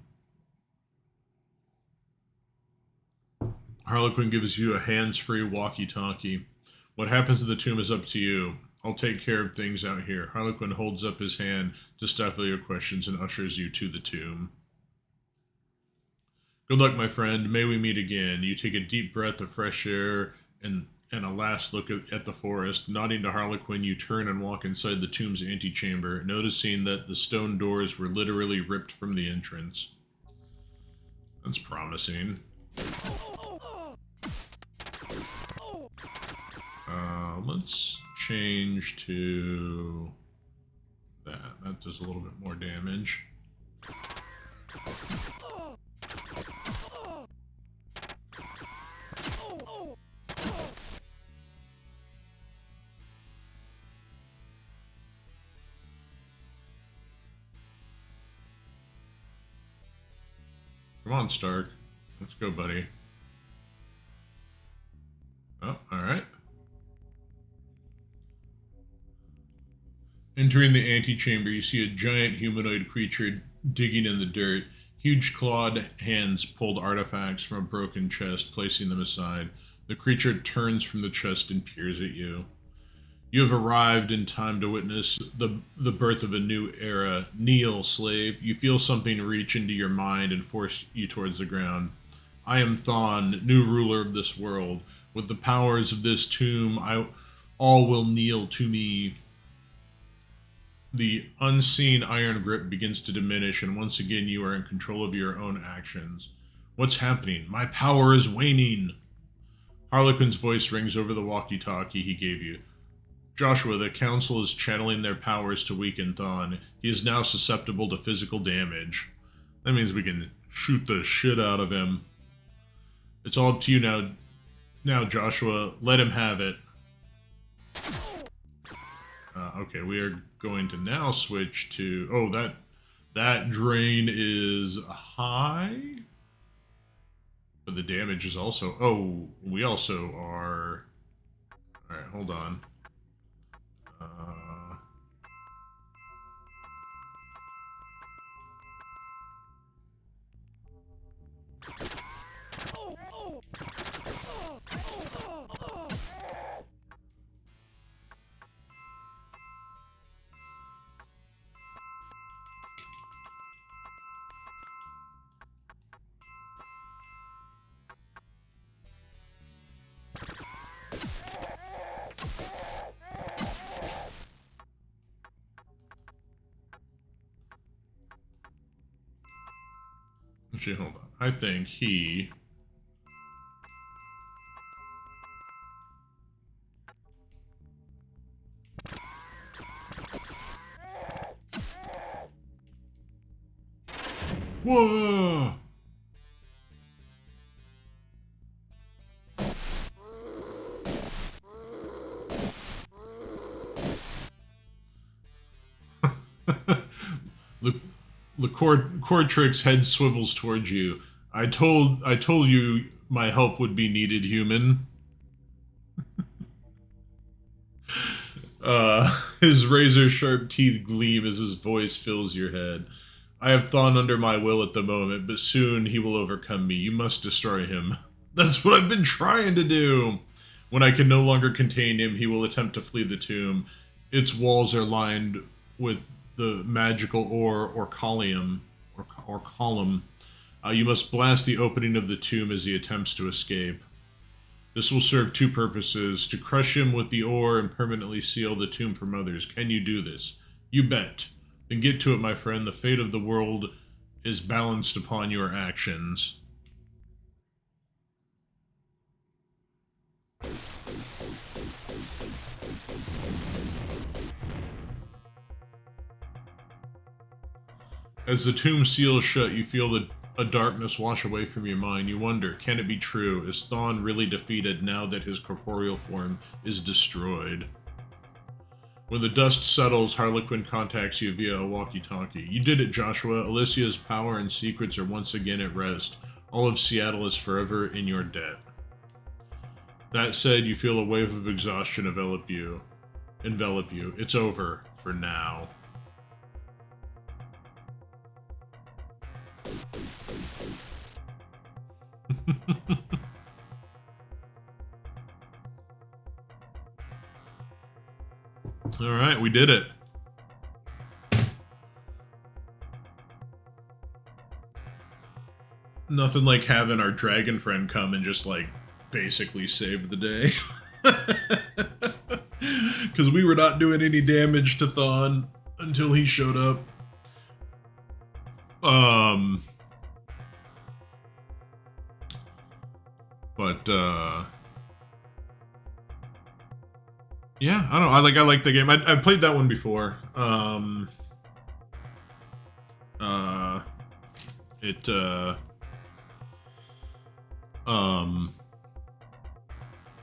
Harlequin gives you a hands-free walkie-talkie. What happens to the tomb is up to you. I'll take care of things out here. Harlequin holds up his hand to stifle your questions and ushers you to the tomb. Good luck, my friend. May we meet again. You take a deep breath of fresh air and a last look at the forest. Nodding to Harlequin, you turn and walk inside the tomb's antechamber, noticing that the stone doors were literally ripped from the entrance. That's promising. Let's change to that. That does a little bit more damage. Come on, Stark. Let's go, buddy. Oh, alright. Entering the antechamber, you see a giant humanoid creature digging in the dirt. Huge clawed hands pulled artifacts from a broken chest, placing them aside. The creature turns from the chest and peers at you. You have arrived in time to witness the birth of a new era. Kneel, slave. You feel something reach into your mind and force you towards the ground. I am Thon, new ruler of this world. With the powers of this tomb, all will kneel to me. The unseen iron grip begins to diminish, and once again you are in control of your own actions. What's happening? My power is waning. Harlequin's voice rings over the walkie-talkie he gave you. Joshua, the council is channeling their powers to weaken Thon. He is now susceptible to physical damage. That means we can shoot the shit out of him. It's all up to you now. Now, Joshua, let him have it. Okay, we are going to now switch to... Oh, that drain is high? But the damage is also... Oh, we also are... Alright, hold on. Actually, hold on. I think he... Whoa! The Cordtrix head swivels towards you. I told you my help would be needed, human. His razor-sharp teeth gleam as his voice fills your head. I have Thon under my will at the moment, but soon he will overcome me. You must destroy him. That's what I've been trying to do. When I can no longer contain him, he will attempt to flee the tomb. Its walls are lined with the magical ore or column. You must blast the opening of the tomb as he attempts to escape. This will serve two purposes: to crush him with the ore and permanently seal the tomb from others. Can you do this? You bet. Then get to it, my friend. The fate of the world is balanced upon your actions. As the tomb seals shut, you feel a darkness wash away from your mind. You wonder, can it be true? Is Thon really defeated now that his corporeal form is destroyed? When the dust settles, Harlequin contacts you via a walkie-talkie. You did it, Joshua. Alicia's power and secrets are once again at rest. All of Seattle is forever in your debt. That said, you feel a wave of exhaustion envelop you. It's over for now. All right, we did it. Nothing like having our dragon friend come and just like basically save the day. Because we were not doing any damage to Thawne until he showed up. Yeah, I don't know. I like the game. I've played that one before.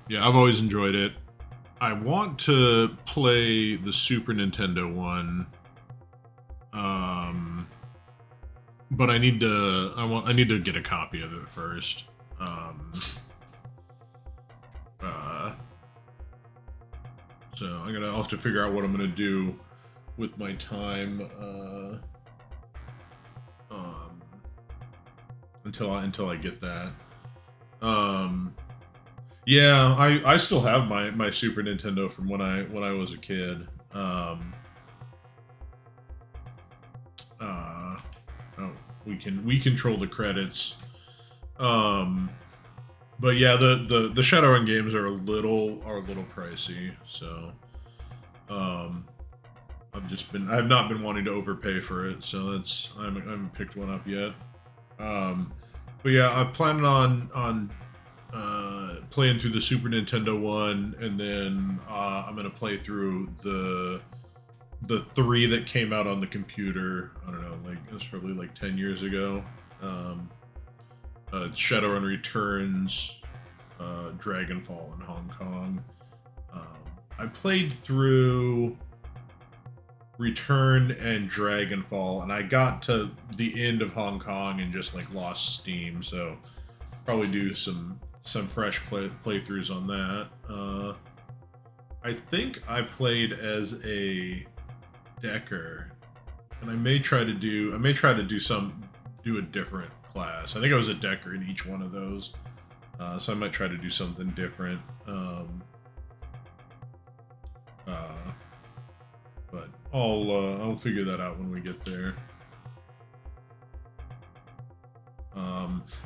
Yeah, I've always enjoyed it. I want to play the Super Nintendo one. But I need to get a copy of it first. So I'll have to figure out what I'm gonna do with my time until I get that. Yeah, I still have my Super Nintendo from when I was a kid. Oh, we control the credits. But yeah, the Shadowrun games are a little pricey, so I've not been wanting to overpay for it, so I haven't picked one up yet. But yeah, I'm planning on playing through the Super Nintendo one, and then I'm gonna play through the 3 that came out on the computer. I don't know, like it was probably like 10 years ago. Shadowrun Returns, Dragonfall in Hong Kong. I played through Return and Dragonfall, and I got to the end of Hong Kong and just like lost steam, so probably do some fresh playthroughs on that. I think I played as a Decker, and I may try to do a different class. I think I was a Decker in each one of those, so I might try to do something different. But I'll figure that out when we get there.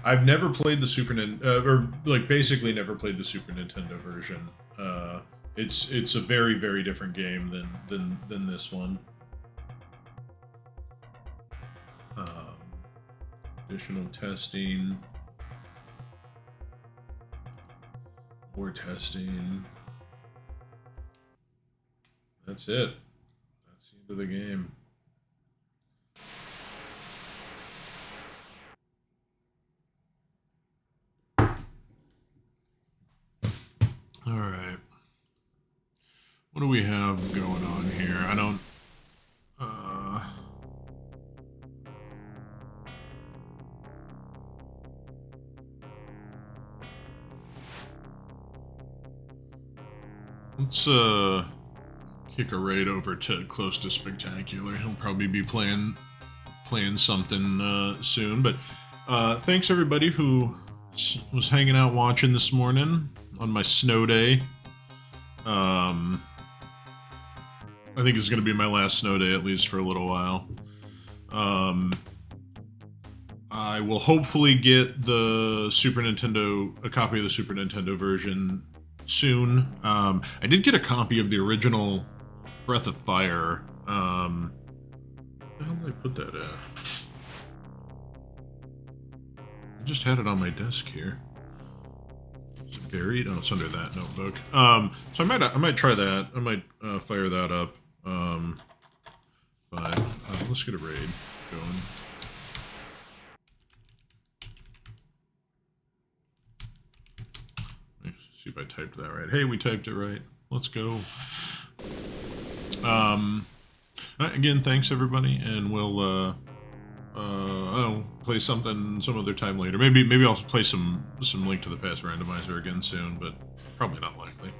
I've never played the Super Nintendo, or like basically never played the Super Nintendo version. It's a very, very different game than this one. Additional testing. More testing. That's it. That's the end of the game. All right. What do we have going on here? I don't... Let's kick a raid over to close to Spectacular. He'll probably be playing something soon. But thanks everybody who was hanging out watching this morning on my snow day. I think it's going to be my last snow day, at least for a little while. I will hopefully get a copy of the Super Nintendo version soon. I did get a copy of the original Breath of Fire. Where the hell did I put that at? I just had it on my desk here. Is it buried? Oh, it's under that notebook. So I might try that. I might fire that up. But let's get a raid going. See if I typed that right. Hey, we typed it right. Let's go. Again, thanks everybody, and we'll I'll play something some other time later. Maybe I'll play some Link to the Past randomizer again soon, but Probably not likely.